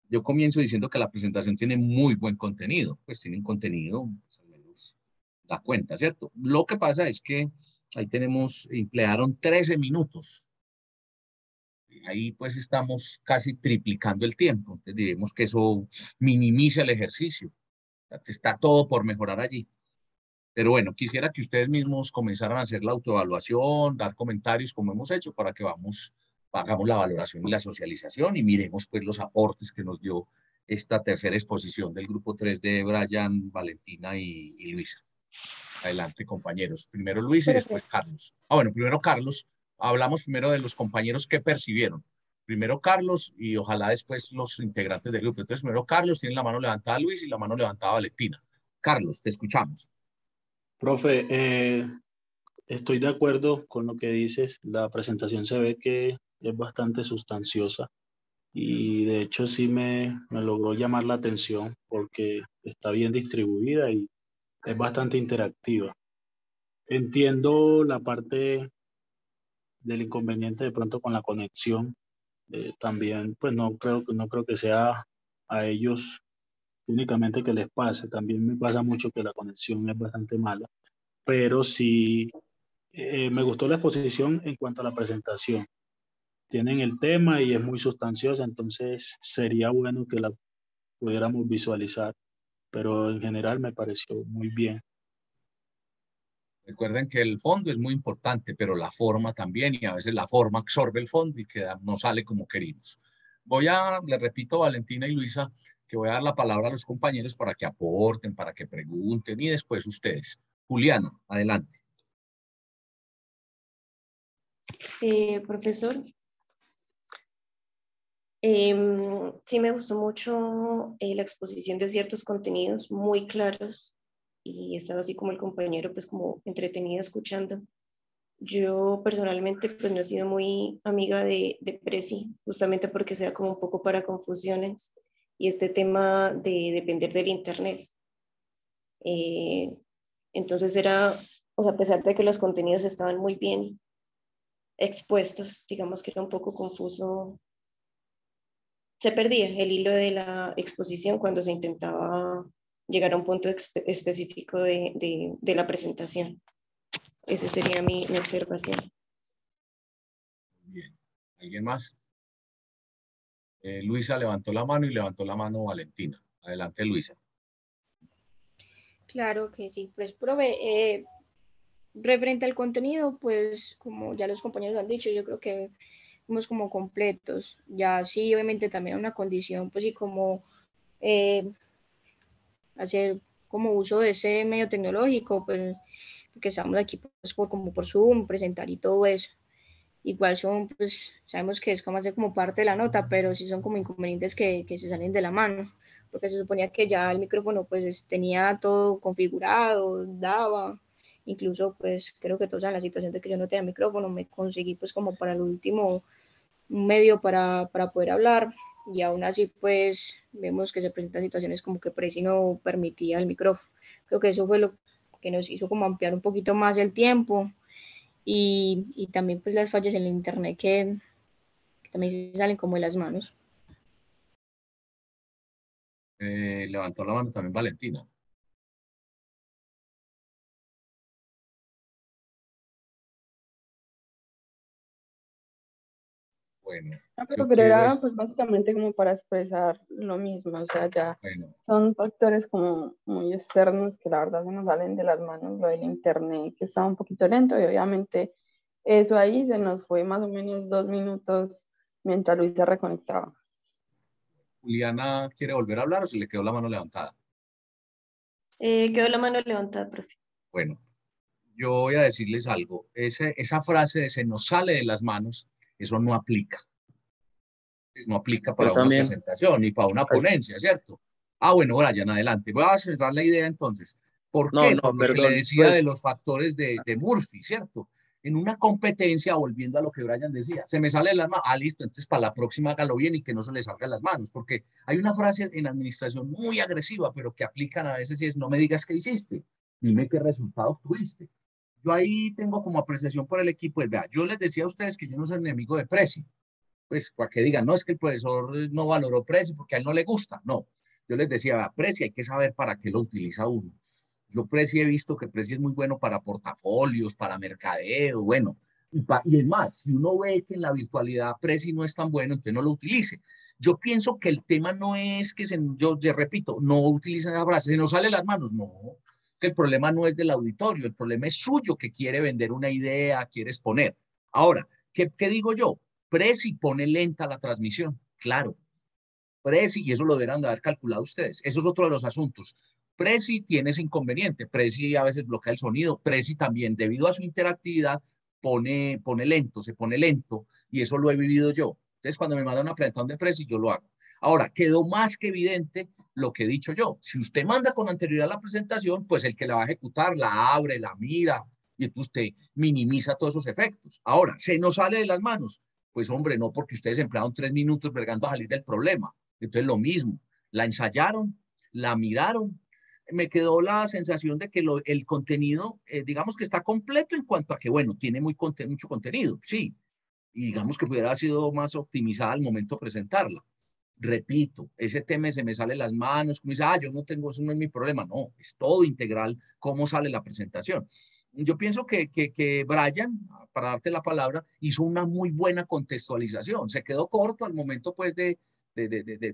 Yo comienzo diciendo que la presentación tiene muy buen contenido, pues tienen contenido, pues, al menos da cuenta, ¿cierto? Lo que pasa es que ahí emplearon 13 minutos. Ahí pues estamos casi triplicando el tiempo. Entonces diremos que eso minimiza el ejercicio. Está todo por mejorar allí. Pero bueno, quisiera que ustedes mismos comenzaran a hacer la autoevaluación, dar comentarios como hemos hecho para que hagamos la valoración y la socialización y miremos pues los aportes que nos dio esta tercera exposición del grupo 3 de Brian, Valentina y Luisa. Adelante, compañeros. Primero Luis y después Carlos. Bueno, primero Carlos. Hablamos primero de los compañeros que percibieron. Primero Carlos y ojalá después los integrantes del grupo. Entonces, primero Carlos, tiene la mano levantada Luis y la mano levantada Valentina. Carlos, te escuchamos. Profe, estoy de acuerdo con lo que dices. La presentación se ve que es bastante sustanciosa y de hecho sí me logró llamar la atención porque está bien distribuida y es bastante interactiva. Entiendo la parte del inconveniente de pronto con la conexión. También, pues no creo que sea a ellos únicamente que les pase. También me pasa mucho que la conexión es bastante mala. Pero sí, me gustó la exposición en cuanto a la presentación. Tienen el tema y es muy sustanciosa, entonces sería bueno que la pudiéramos visualizar. Pero en general me pareció muy bien. Recuerden que el fondo es muy importante, pero la forma también, y a veces la forma absorbe el fondo y no sale como querimos. Le repito, Valentina y Luisa, que voy a dar la palabra a los compañeros para que aporten, para que pregunten y después ustedes. Juliana, adelante. Profesor, sí me gustó mucho la exposición de ciertos contenidos muy claros y estaba así como el compañero, pues como entretenido escuchando. Yo personalmente pues no he sido muy amiga de Prezi, justamente porque sea como un poco para confusiones y este tema de depender del internet. Entonces o sea, a pesar de que los contenidos estaban muy bien expuestos, digamos que era un poco confuso, se perdía el hilo de la exposición cuando se intentaba llegar a un punto específico de la presentación. Esa sería mi observación. Bien. ¿Alguien más? Luisa levantó la mano y levantó la mano Valentina. Adelante, Luisa. Claro que sí, pues profe, referente al contenido, pues como ya los compañeros han dicho, yo creo que fuimos como completos. Ya sí, obviamente también una condición, pues sí, como hacer como uso de ese medio tecnológico, pues porque estamos aquí pues como por Zoom, presentar y todo eso. Igual son, pues sabemos que es como hacer como parte de la nota, pero sí son como inconvenientes que se salen de la mano, porque se suponía que ya el micrófono pues tenía todo configurado, daba, incluso pues creo que todos en la situación de que yo no tenía micrófono, me conseguí pues como para el último medio para poder hablar y aún así pues vemos que se presentan situaciones como que Prezi no permitía el micrófono. Creo que eso fue lo que nos hizo como ampliar un poquito más el tiempo y también pues las fallas en el internet que también se salen como de las manos. Levantó la mano también Valentina. Bueno, pero era pues básicamente como para expresar lo mismo, o sea, ya son factores como muy externos que la verdad se nos salen de las manos, lo del internet que estaba un poquito lento y obviamente eso ahí se nos fue más o menos 2 minutos mientras Luis se reconectaba. ¿Juliana quiere volver a hablar o se le quedó la mano levantada? Quedó la mano levantada, profe. Bueno, yo voy a decirles algo. Esa frase de se nos sale de las manos, eso no aplica. No aplica para una presentación ni para una ponencia, ¿cierto? Bueno, Brian, adelante. Voy a cerrar la idea entonces. ¿Por qué? Por lo que le decía pues, de los factores de Murphy, ¿cierto? En una competencia, volviendo a lo que Brian decía, se me sale de las manos. Listo, entonces para la próxima hágalo bien y que no se le salga de las manos, porque hay una frase en administración muy agresiva, pero que aplican a veces y es, no me digas qué hiciste, dime qué resultados tuviste. Yo ahí tengo como apreciación por el equipo, vea, yo les decía a ustedes que yo no soy enemigo de Prezi, pues para que digan, no, es que el profesor no valoró Prezi porque a él no le gusta, no. Yo les decía, Prezi hay que saber para qué lo utiliza uno. Yo Prezi he visto que Prezi es muy bueno para portafolios, para mercadeo, bueno. Y es más, si uno ve que en la virtualidad Prezi no es tan bueno, entonces no lo utilice. Yo pienso que el tema no es que yo repito, no utilicen esa frase, se nos sale las manos, no. Que el problema no es del auditorio, el problema es suyo, que quiere vender una idea, quiere exponer. Ahora, ¿qué digo yo? Prezi pone lenta la transmisión, claro. Prezi, y eso lo deberán de haber calculado ustedes. Eso es otro de los asuntos. Prezi tiene ese inconveniente. Prezi a veces bloquea el sonido. Prezi también, debido a su interactividad, se pone lento, y eso lo he vivido yo. Entonces, cuando me mandan una presentación de Prezi, yo lo hago. Ahora, quedó más que evidente lo que he dicho yo. Si usted manda con anterioridad la presentación, pues el que la va a ejecutar la abre, la mira, y entonces usted minimiza todos esos efectos. Ahora, ¿se nos sale de las manos? Pues hombre, no, porque ustedes emplearon 3 minutos bregando a salir del problema. Entonces lo mismo, la ensayaron, la miraron. Me quedó la sensación de que el contenido, digamos que está completo en cuanto a que, bueno, tiene mucho contenido, sí, y digamos que pudiera haber sido más optimizada al momento de presentarla. Repito, ese tema se me sale de las manos, como dice, yo no tengo, eso no es mi problema. No, es todo integral cómo sale la presentación. Yo pienso que Brian, para darte la palabra, hizo una muy buena contextualización. Se quedó corto al momento, pues, de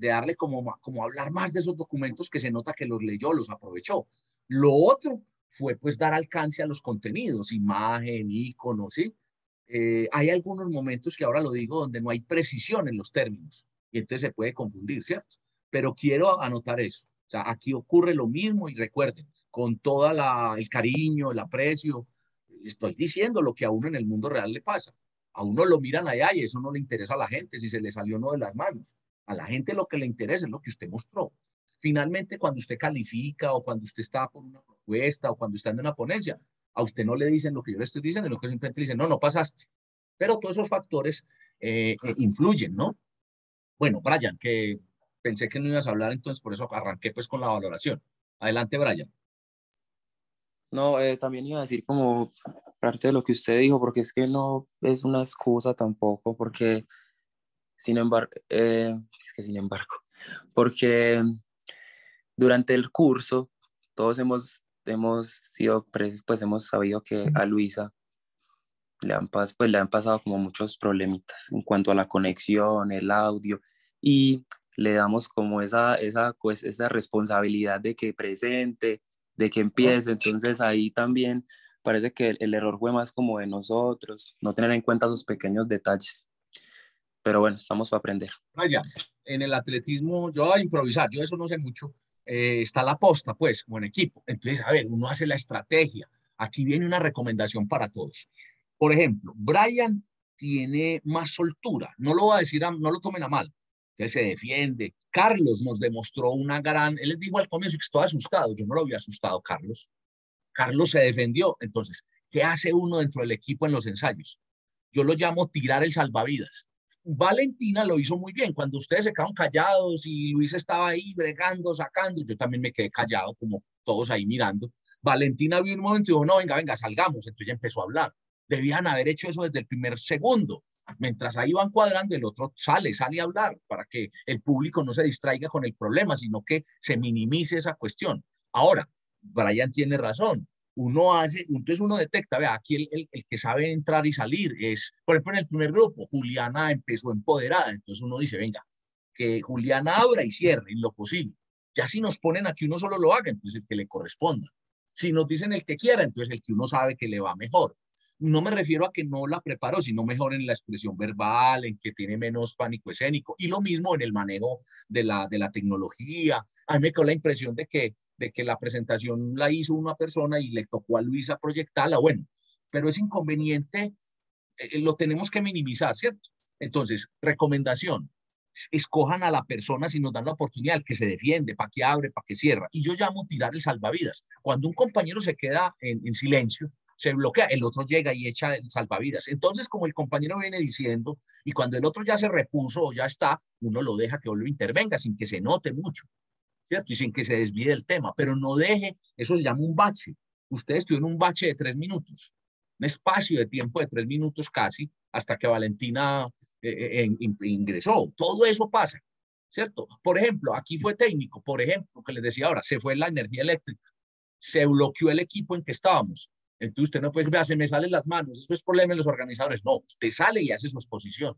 darle como hablar más de esos documentos, que se nota que los leyó, los aprovechó. Lo otro fue, pues, dar alcance a los contenidos, imagen, iconos, ¿sí? Hay algunos momentos, que ahora lo digo, donde no hay precisión en los términos, y entonces se puede confundir, ¿cierto? Pero quiero anotar eso. O sea, aquí ocurre lo mismo, y recuerden, con todo el cariño, el aprecio, estoy diciendo lo que a uno en el mundo real le pasa. A uno lo miran allá y eso no le interesa a la gente, si se le salió uno de las manos. A la gente lo que le interesa es lo que usted mostró. Finalmente, cuando usted califica, o cuando usted está por una propuesta, o cuando está en una ponencia, a usted no le dicen lo que yo le estoy diciendo, lo que simplemente le dicen, no, no pasaste. Pero todos esos factores influyen, ¿no? Bueno, Brian, que pensé que no ibas a hablar, entonces por eso arranqué pues con la valoración. Adelante, Brian. No, también iba a decir como parte de lo que usted dijo, porque es que no es una excusa tampoco, porque sin embargo, porque durante el curso todos hemos sido, pues hemos sabido que a Luisa le han pasado como muchos problemitas en cuanto a la conexión, el audio, y le damos como esa responsabilidad de que presente, de que empiece. Entonces ahí también parece que el error fue más como de nosotros, no tener en cuenta esos pequeños detalles. Pero bueno, estamos para aprender. Brian, en el atletismo, yo voy a improvisar, yo eso no sé mucho, está la posta, pues, como en equipo. Entonces, a ver, uno hace la estrategia. Aquí viene una recomendación para todos. Por ejemplo, Brian tiene más soltura, no lo voy a decir, no lo tomen a mal, que se defiende. Carlos nos demostró él les dijo al comienzo que estaba asustado, yo no lo había asustado, Carlos. Carlos se defendió. Entonces, ¿qué hace uno dentro del equipo en los ensayos? Yo lo llamo tirar el salvavidas. Valentina lo hizo muy bien. Cuando ustedes se quedaron callados y Luis estaba ahí bregando, sacando, yo también me quedé callado, como todos ahí mirando. Valentina vio un momento y dijo, no, venga, salgamos. Entonces ya empezó a hablar. Debían haber hecho eso desde el primer segundo. Mientras ahí van cuadrando, el otro sale a hablar, para que el público no se distraiga con el problema, sino que se minimice esa cuestión. Ahora, Brian tiene razón. Entonces uno detecta, vea, aquí el que sabe entrar y salir es, por ejemplo, en el primer grupo, Juliana empezó empoderada. Entonces uno dice, venga, que Juliana abra y cierre en lo posible. Ya si nos ponen aquí uno solo lo haga, entonces el que le corresponda. Si nos dicen el que quiera, entonces el que uno sabe que le va mejor. No me refiero a que no la preparó, sino mejor en la expresión verbal, en que tiene menos pánico escénico, y lo mismo en el manejo de la tecnología. A mí me quedó la impresión de que la presentación la hizo una persona y le tocó a Luisa proyectarla. Bueno, pero ese inconveniente lo tenemos que minimizar, ¿cierto? Entonces, recomendación, escojan a la persona, si nos dan la oportunidad, el que se defiende, para que abre, para que cierra. Y yo llamo tirar el salvavidas. Cuando un compañero se queda en silencio, se bloquea, el otro llega y echa el salvavidas. Entonces, como el compañero viene diciendo, y cuando el otro ya se repuso o ya está, uno lo deja que lo intervenga sin que se note mucho, ¿cierto? Y sin que se desvíe del tema, pero no deje, eso se llama un bache. Ustedes tuvieron un bache de 3 minutos, un espacio de tiempo de 3 minutos casi, hasta que Valentina ingresó. Todo eso pasa, ¿cierto? Por ejemplo, aquí fue técnico, por ejemplo, que les decía ahora, se fue la energía eléctrica, se bloqueó el equipo en que estábamos. Entonces usted no puede decir, vea, se me salen las manos, eso es problema de los organizadores. No, usted sale y hace su exposición.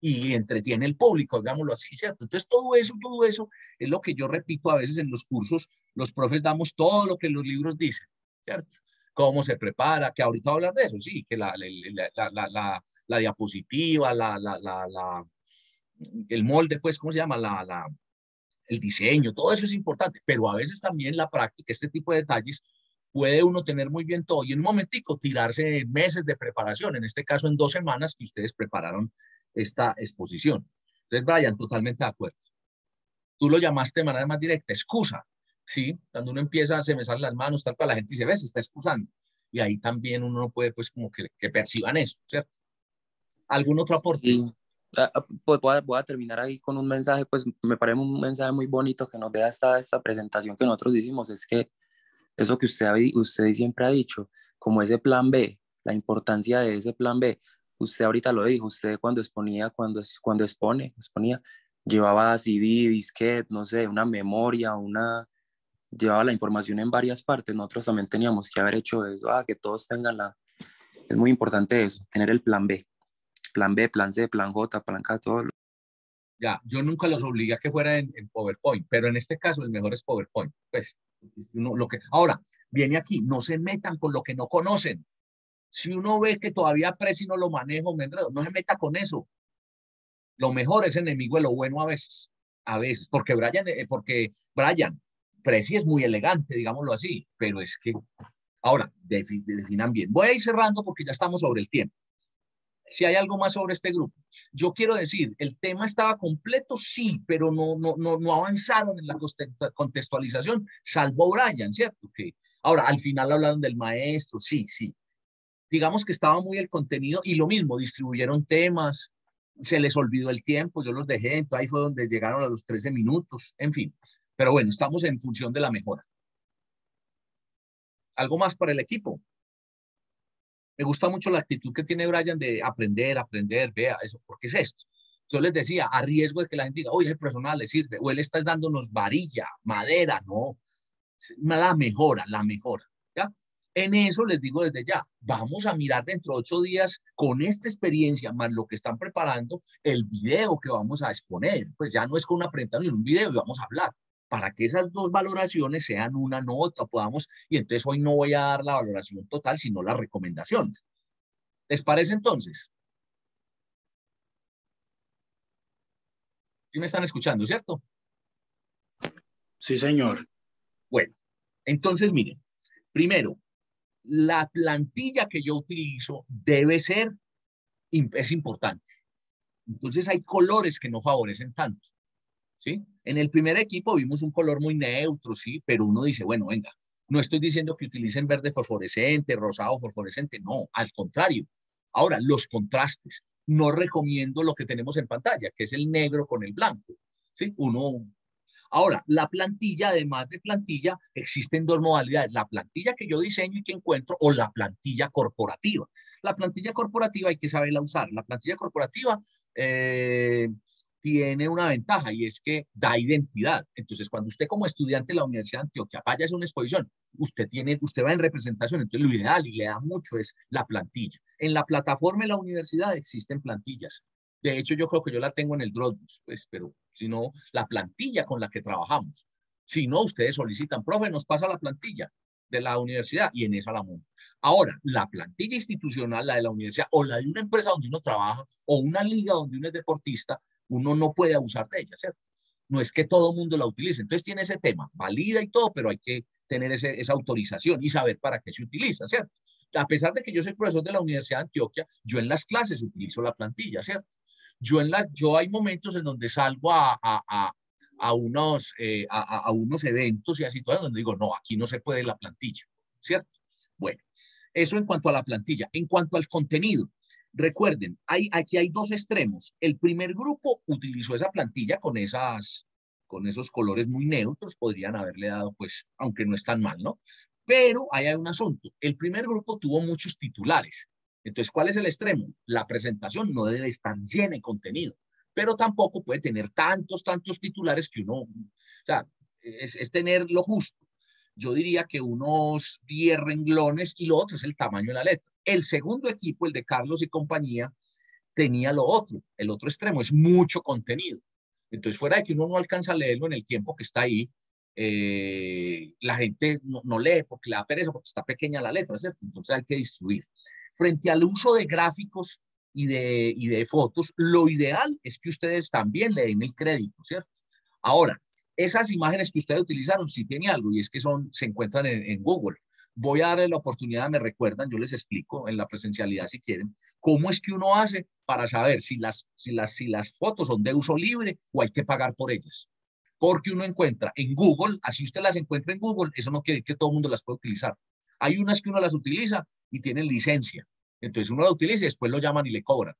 y entretiene el público, digámoslo así, ¿cierto? Entonces todo eso es lo que yo repito a veces en los cursos. Los profes damos todo lo que los libros dicen, ¿cierto? Cómo se prepara, que ahorita voy a hablar de eso, sí, que la diapositiva, el molde, pues, ¿cómo se llama? El diseño, todo eso es importante, pero a veces también la práctica, este tipo de detalles, puede uno tener muy bien todo y en un momentico tirarse meses de preparación, en este caso en 2 semanas que ustedes prepararon esta exposición. Entonces, Brian, totalmente de acuerdo. Tú lo llamaste de manera más directa, excusa, ¿sí? Cuando uno empieza, se me salen las manos, tal cual, la gente dice, ves, se está excusando. Y ahí también uno no puede, pues, como que perciban eso, ¿cierto? ¿Algún otro aporte? Y pues voy a terminar ahí con un mensaje, pues me parece un mensaje muy bonito que nos deja esta presentación que nosotros hicimos, es que eso que usted siempre ha dicho, como ese plan B, la importancia de ese plan B, usted ahorita lo dijo, usted cuando exponía, exponía, llevaba CD, disquete, no sé, una memoria, llevaba la información en varias partes, nosotros también teníamos que haber hecho eso, que todos tengan es muy importante eso, tener el plan B, plan B, plan C, plan J, plan K, todo. Ya, yo nunca los obligué a que fuera en PowerPoint, pero en este caso el mejor es PowerPoint, pues, ahora, viene aquí, no se metan con lo que no conocen. Si uno ve que todavía Prezi no lo manejo, me enredo, no se meta con eso. Lo mejor es enemigo de lo bueno a veces, porque Brian, Prezi es muy elegante, digámoslo así, pero es que, ahora, definan bien. Voy a ir cerrando porque ya estamos sobre el tiempo. Si hay algo más sobre este grupo. Yo quiero decir, el tema estaba completo, sí, pero no avanzaron en la contextualización, salvo Brian, ¿cierto? Ahora, al final hablaron del maestro, sí. Digamos que estaba muy el contenido y lo mismo, distribuyeron temas, se les olvidó el tiempo, yo los dejé, entonces ahí fue donde llegaron a los 13 minutos, en fin. Pero bueno, estamos en función de la mejora. ¿Algo más para el equipo? Me gusta mucho la actitud que tiene Brian de aprender, vea eso, ¿por qué es esto? Yo les decía, a riesgo de que la gente diga, oye, el personal le sirve, o él está dándonos varilla, madera, no, la mejora, ¿ya? En eso les digo desde ya, vamos a mirar dentro de 8 días con esta experiencia, más lo que están preparando, el video que vamos a exponer, pues ya no es con una presentación, un video y vamos a hablar, para que esas 2 valoraciones sean una nota, y entonces hoy no voy a dar la valoración total, sino las recomendaciones. ¿Les parece entonces? ¿Sí me están escuchando, cierto? Sí, señor. Bueno, entonces miren, primero, la plantilla que yo utilizo es importante. Entonces hay colores que no favorecen tanto, ¿sí? En el primer equipo vimos un color muy neutro, ¿sí? Pero uno dice, bueno, venga, no estoy diciendo que utilicen verde fosforescente, rosado fosforescente, no, al contrario. Ahora, los contrastes. No recomiendo lo que tenemos en pantalla, que es el negro con el blanco, ¿sí? Ahora, la plantilla, además de plantilla, existen 2 modalidades. La plantilla que yo diseño y que encuentro o la plantilla corporativa. La plantilla corporativa hay que saberla usar. La plantilla corporativa tiene una ventaja y es que da identidad. Entonces, cuando usted como estudiante de la Universidad de Antioquia vaya a hacer una exposición, usted va en representación. Entonces, lo ideal y le da mucho es la plantilla. En la plataforma de la universidad existen plantillas. De hecho, yo creo que yo la tengo en el Dropbox, pues, pero si no, la plantilla con la que trabajamos. Si no, ustedes solicitan, profe, nos pasa la plantilla de la universidad y en esa la montan. Ahora, la plantilla institucional, la de la universidad o la de una empresa donde uno trabaja o una liga donde uno es deportista, uno no puede abusar de ella, ¿cierto? No es que todo el mundo la utilice. Entonces tiene ese tema, valida y todo, pero hay que tener esa autorización y saber para qué se utiliza, ¿cierto? A pesar de que yo soy profesor de la Universidad de Antioquia, yo en las clases utilizo la plantilla, ¿cierto? Yo hay momentos en donde salgo a unos eventos y así todo, donde digo, no, aquí no se puede la plantilla, ¿cierto? Bueno, eso en cuanto a la plantilla. En cuanto al contenido, recuerden, aquí hay 2 extremos. El primer grupo utilizó esa plantilla con esos colores muy neutros, podrían haberle dado, pues, aunque no es tan mal, ¿no? Pero ahí hay un asunto. El primer grupo tuvo muchos titulares. Entonces, ¿cuál es el extremo? La presentación no debe estar llena de contenido, pero tampoco puede tener tantos titulares que uno, o sea, es tener lo justo. Yo diría que unos 10 renglones y lo otro es el tamaño de la letra. El segundo equipo, el de Carlos y compañía, tenía lo otro. El otro extremo es mucho contenido. Entonces, fuera de que uno no alcanza a leerlo en el tiempo que está ahí, la gente no lee porque le da pereza, porque está pequeña la letra, ¿cierto? Entonces hay que distribuir. Frente al uso de gráficos y de fotos, lo ideal es que ustedes también le den el crédito, ¿cierto? Ahora, esas imágenes que ustedes utilizaron sí tienen algo, y es que se encuentran en Google. Voy a darle la oportunidad, me recuerdan, yo les explico en la presencialidad si quieren, cómo es que uno hace para saber si las fotos son de uso libre o hay que pagar por ellas. Porque uno encuentra en Google, así usted las encuentra en Google, eso no quiere decir que todo el mundo las puede utilizar. Hay unas que uno las utiliza y tienen licencia. Entonces uno la utiliza y después lo llaman y le cobran.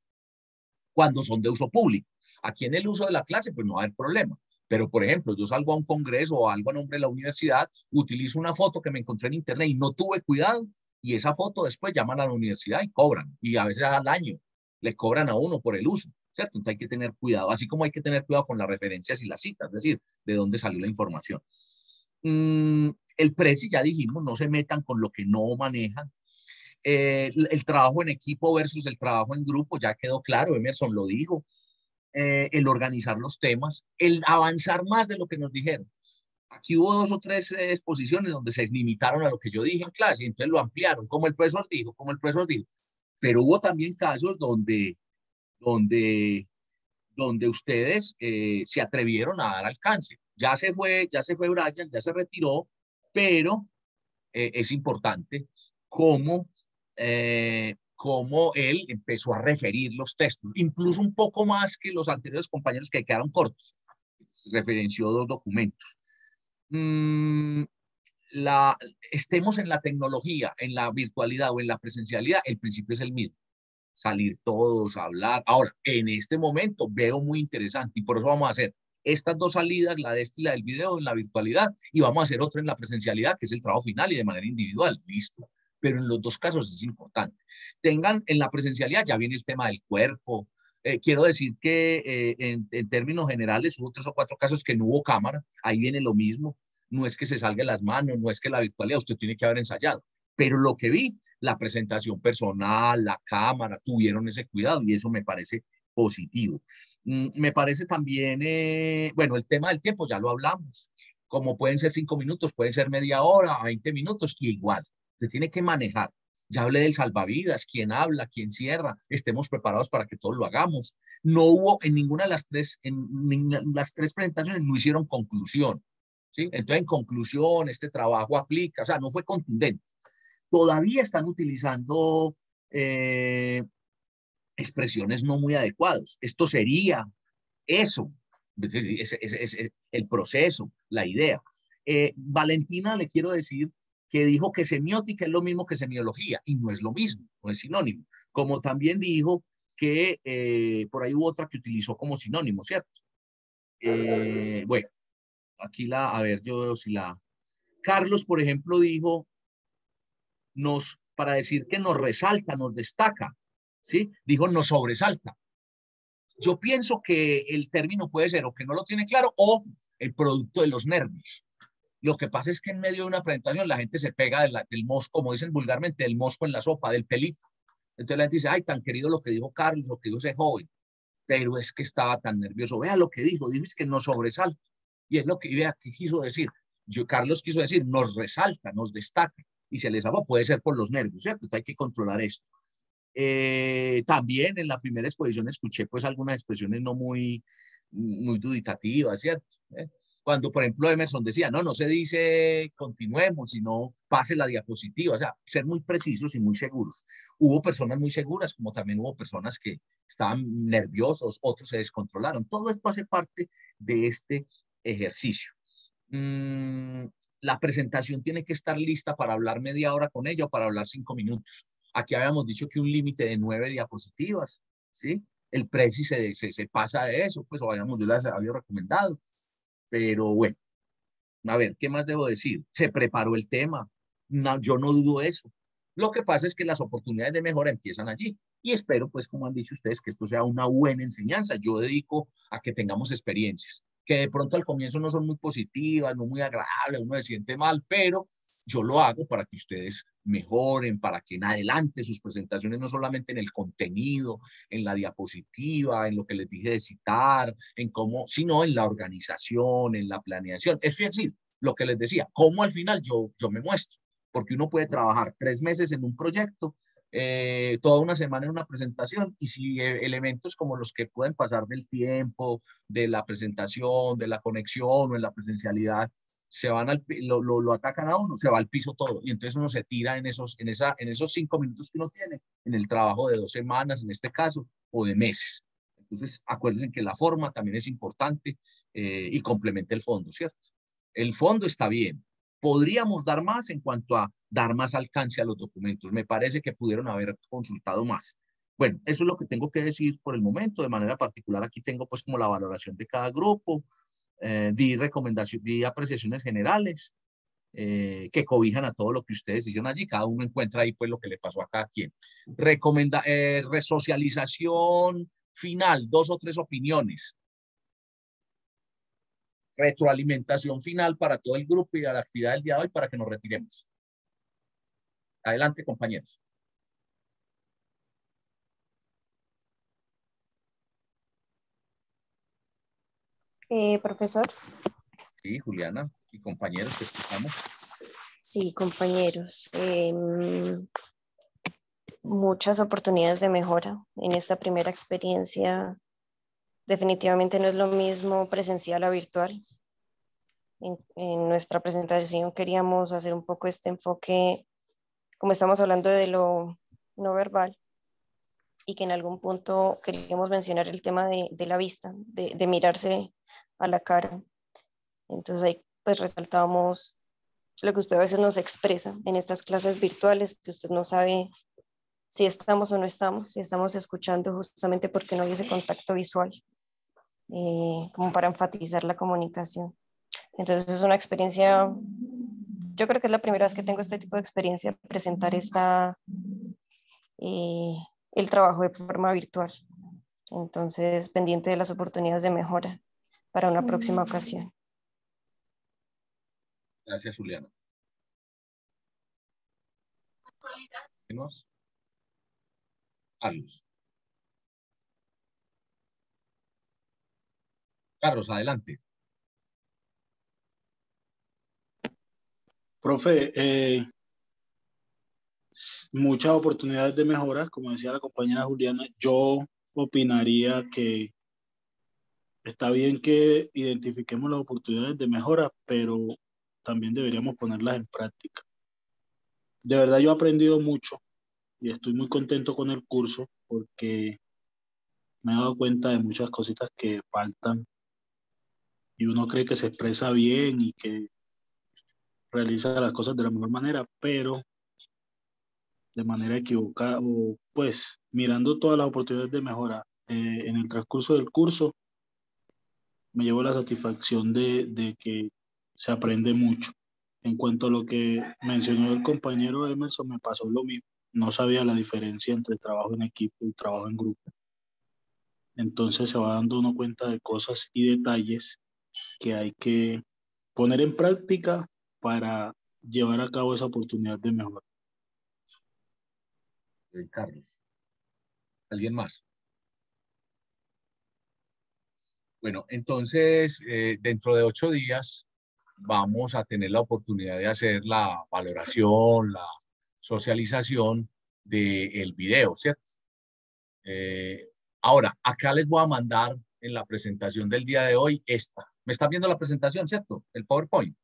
Cuando son de uso público. Aquí en el uso de la clase, pues no va a haber problema. Pero, por ejemplo, yo salgo a un congreso o algo a nombre de la universidad, utilizo una foto que me encontré en internet y no tuve cuidado, y esa foto después llaman a la universidad y cobran. Y a veces al año le cobran a uno por el uso, ¿cierto? Entonces hay que tener cuidado, así como hay que tener cuidado con las referencias y las citas, es decir, de dónde salió la información. El precio, ya dijimos, no se metan con lo que no manejan. El trabajo en equipo versus el trabajo en grupo, ya quedó claro, Emerson lo dijo. El organizar los temas, el avanzar más de lo que nos dijeron. Aquí hubo 2 o 3 exposiciones donde se limitaron a lo que yo dije en clase, y entonces lo ampliaron, como el profesor dijo, Pero hubo también casos donde ustedes se atrevieron a dar alcance. Ya se fue Brian, ya se retiró, pero es importante cómo él empezó a referir los textos, incluso un poco más que los anteriores compañeros que quedaron cortos. Referenció 2 documentos. Estemos en la tecnología, en la virtualidad o en la presencialidad, el principio es el mismo. Salir todos a hablar. Ahora, en este momento veo muy interesante y por eso vamos a hacer estas 2 salidas, la de este y la del video en la virtualidad, y vamos a hacer otra en la presencialidad, que es el trabajo final y de manera individual. Listo. Pero en los 2 casos es importante. Tengan en la presencialidad, ya viene el tema del cuerpo. Quiero decir que en términos generales hubo 3 o 4 casos que no hubo cámara, ahí viene lo mismo. No es que se salga de las manos, no es que la virtualidad, usted tiene que haber ensayado. Pero lo que vi, la presentación personal, la cámara, tuvieron ese cuidado y eso me parece positivo. Me parece también, bueno, el tema del tiempo ya lo hablamos. Como pueden ser 5 minutos, pueden ser media hora, 20 minutos, y igual. Se tiene que manejar. Ya hablé del salvavidas, quién habla, quién cierra, estemos preparados para que todos lo hagamos. No hubo en ninguna de las 3, las 3 presentaciones no hicieron conclusión, ¿sí? Entonces, en conclusión, este trabajo aplica, o sea, no fue contundente. Todavía están utilizando expresiones no muy adecuadas. Esto sería eso, es el proceso, la idea. Valentina, le quiero decir que dijo que semiótica es lo mismo que semiología, y no es lo mismo, no es sinónimo. Como también dijo que por ahí hubo otra que utilizó como sinónimo, ¿cierto? Bueno, aquí a ver, yo veo si Carlos, por ejemplo, dijo, para decir que nos resalta, nos destaca, ¿sí? Dijo, nos sobresalta. Yo pienso que el término puede ser o que no lo tiene claro o el producto de los nervios. Lo que pasa es que en medio de una presentación la gente se pega del mosco, como dicen vulgarmente, del mosco en la sopa, del pelito. Entonces la gente dice, ay, tan querido lo que dijo Carlos, lo que dijo ese joven, pero es que estaba tan nervioso. Vea lo que dijo, dice que nos sobresalta. Y es lo que, vea, ¿qué quiso decir? Carlos quiso decir, nos resalta, nos destaca. Y se les habla, puede ser por los nervios, ¿cierto? Entonces hay que controlar esto. También en la primera exposición escuché pues algunas expresiones no muy duditativas, ¿cierto? Cuando, por ejemplo, Emerson decía, no se dice continuemos, sino pase la diapositiva, o sea, ser muy precisos y muy seguros. Hubo personas muy seguras, como también hubo personas que estaban nerviosos, otros se descontrolaron. Todo esto hace parte de este ejercicio. La presentación tiene que estar lista para hablar media hora con ella o para hablar 5 minutos. Aquí habíamos dicho que un límite de 9 diapositivas, ¿sí? El Prezi se pasa de eso, pues, o yo las había recomendado. Pero bueno, a ver, ¿qué más debo decir? Se preparó el tema, no, yo no dudo eso. Lo que pasa es que las oportunidades de mejora empiezan allí. Y espero, pues, como han dicho ustedes, que esto sea una buena enseñanza. Yo dedico a que tengamos experiencias, que de pronto al comienzo no son muy positivas, no muy agradables, uno se siente mal, pero Yo lo hago para que ustedes mejoren, para que en adelante sus presentaciones, no solamente en el contenido, en la diapositiva, en lo que les dije de citar, en cómo, sino en la organización, en la planeación. Es decir, lo que les decía, cómo al final yo me muestro, porque uno puede trabajar 3 meses en un proyecto, toda una semana en una presentación, y si elementos como los que pueden pasar del tiempo, de la presentación, de la conexión o en la presencialidad, se van lo atacan a uno, se va al piso todo, y entonces uno se tira en esos 5 minutos que uno tiene, en el trabajo de 2 semanas, en este caso, o de meses. Entonces, acuérdense que la forma también es importante y complementa el fondo, ¿cierto? El fondo está bien. Podríamos dar más en cuanto a dar más alcance a los documentos. Me parece que pudieron haber consultado más. Bueno, eso es lo que tengo que decir por el momento. De manera particular, aquí tengo pues como la valoración de cada grupo. Di recomendaciones, di apreciaciones generales que cobijan a todo lo que ustedes hicieron allí. Cada uno encuentra ahí pues lo que le pasó a cada quien. Resocialización final, 2 o 3 opiniones. Retroalimentación final para todo el grupo y a la actividad del día de hoy para que nos retiremos. Adelante, compañeros. Profesor. Sí, Juliana y compañeros que escuchamos. Sí, compañeros. Muchas oportunidades de mejora en esta primera experiencia. Definitivamente no es lo mismo presencial a virtual. En nuestra presentación queríamos hacer un poco este enfoque, como estamos hablando de lo no verbal, y que en algún punto queríamos mencionar el tema de la vista, de mirarse a la cara. Entonces ahí pues resaltamos lo que usted a veces nos expresa en estas clases virtuales, que usted no sabe si estamos o no estamos, si estamos escuchando justamente porque no hay ese contacto visual, como para enfatizar la comunicación. Entonces es una experiencia, yo creo que es la primera vez que tengo este tipo de experiencia, presentar el trabajo de forma virtual. Entonces, pendiente de las oportunidades de mejora para una próxima ocasión. Gracias, Juliana. Carlos. Carlos, adelante. Profe, muchas oportunidades de mejora, como decía la compañera Juliana. Yo opinaría que está bien que identifiquemos las oportunidades de mejora, pero también deberíamos ponerlas en práctica. De verdad yo he aprendido mucho y estoy muy contento con el curso porque me he dado cuenta de muchas cositas que faltan y uno cree que se expresa bien y que realiza las cosas de la mejor manera, pero de manera equivocada o pues mirando todas las oportunidades de mejora en el transcurso del curso, me llevo la satisfacción de que se aprende mucho. En cuanto a lo que mencionó el compañero Emerson, me pasó lo mismo. No sabía la diferencia entre trabajo en equipo y trabajo en grupo. Entonces se va dando uno cuenta de cosas y detalles que hay que poner en práctica para llevar a cabo esa oportunidad de mejora. Carlos. ¿Alguien más? Bueno, entonces, dentro de 8 días vamos a tener la oportunidad de hacer la valoración, la socialización del video, ¿cierto? Ahora, acá les voy a mandar en la presentación del día de hoy esta. ¿Me están viendo la presentación, cierto? El PowerPoint.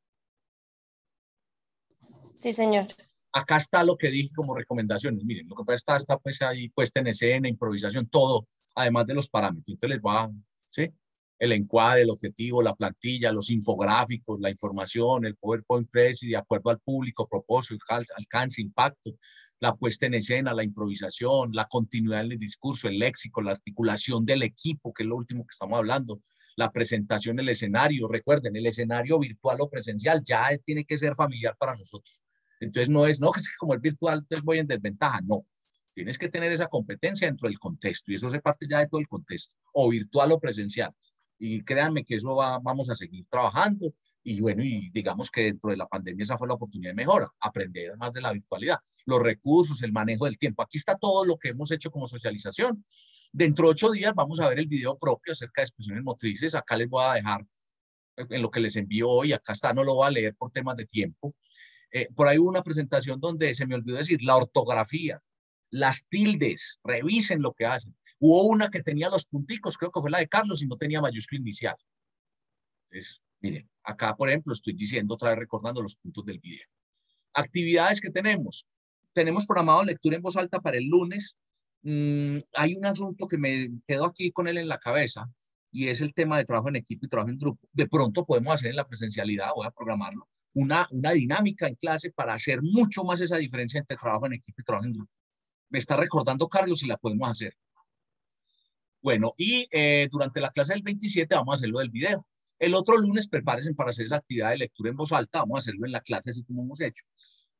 Sí, señor. Acá está lo que dije como recomendaciones. Miren, lo que pasa está pues ahí puesta en escena, improvisación, todo, además de los parámetros. Entonces les va, ¿sí? El encuadre, el objetivo, la plantilla, los infográficos, la información, el PowerPoint Press y de acuerdo al público, propósito, alcance, impacto, la puesta en escena, la improvisación, la continuidad en el discurso, el léxico, la articulación del equipo, que es lo último que estamos hablando, la presentación, el escenario. Recuerden, el escenario virtual o presencial ya tiene que ser familiar para nosotros. Entonces no es que como es virtual, entonces voy en desventaja. No, tienes que tener esa competencia dentro del contexto y eso se parte ya de todo el contexto, o virtual o presencial. Y créanme que eso vamos a seguir trabajando. Y bueno, y digamos que dentro de la pandemia esa fue la oportunidad de mejora, aprender más de la virtualidad, los recursos, el manejo del tiempo. Aquí está todo lo que hemos hecho como socialización. Dentro de 8 días vamos a ver el video propio acerca de expresiones motrices. Acá les voy a dejar en lo que les envío hoy. Acá está, no lo voy a leer por temas de tiempo. Por ahí hubo una presentación donde se me olvidó decir la ortografía, las tildes, revisen lo que hacen. Hubo una que tenía los punticos, creo que fue la de Carlos, y no tenía mayúscula inicial. Entonces, miren, acá, por ejemplo, estoy diciendo otra vez, recordando los puntos del video. Actividades que tenemos. Tenemos programado lectura en voz alta para el lunes. Hay un asunto que me quedo aquí con él en la cabeza, y es el tema de trabajo en equipo y trabajo en grupo. De pronto podemos hacer en la presencialidad, voy a programarlo, una dinámica en clase para hacer mucho más esa diferencia entre trabajo en equipo y trabajo en grupo. Me está recordando Carlos si la podemos hacer. Bueno, y durante la clase del 27 vamos a hacer lo del video. El otro lunes prepárense para hacer esa actividad de lectura en voz alta. Vamos a hacerlo en la clase así como hemos hecho.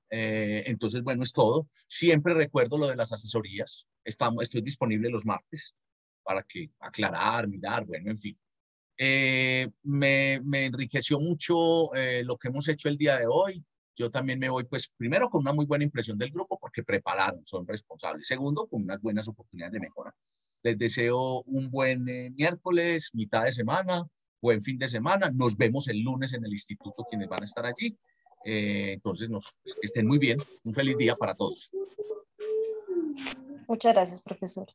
Entonces, bueno, es todo. Siempre recuerdo lo de las asesorías. Estoy disponible los martes para que aclarar, mirar, bueno, en fin. Me enriqueció mucho lo que hemos hecho el día de hoy. Yo también me voy, pues, primero con una muy buena impresión del grupo porque prepararon, son responsables. Segundo, con unas buenas oportunidades de mejora. Les deseo un buen miércoles, mitad de semana, buen fin de semana. Nos vemos el lunes en el instituto, quienes van a estar allí. Entonces, que estén muy bien. Un feliz día para todos. Muchas gracias, profesor.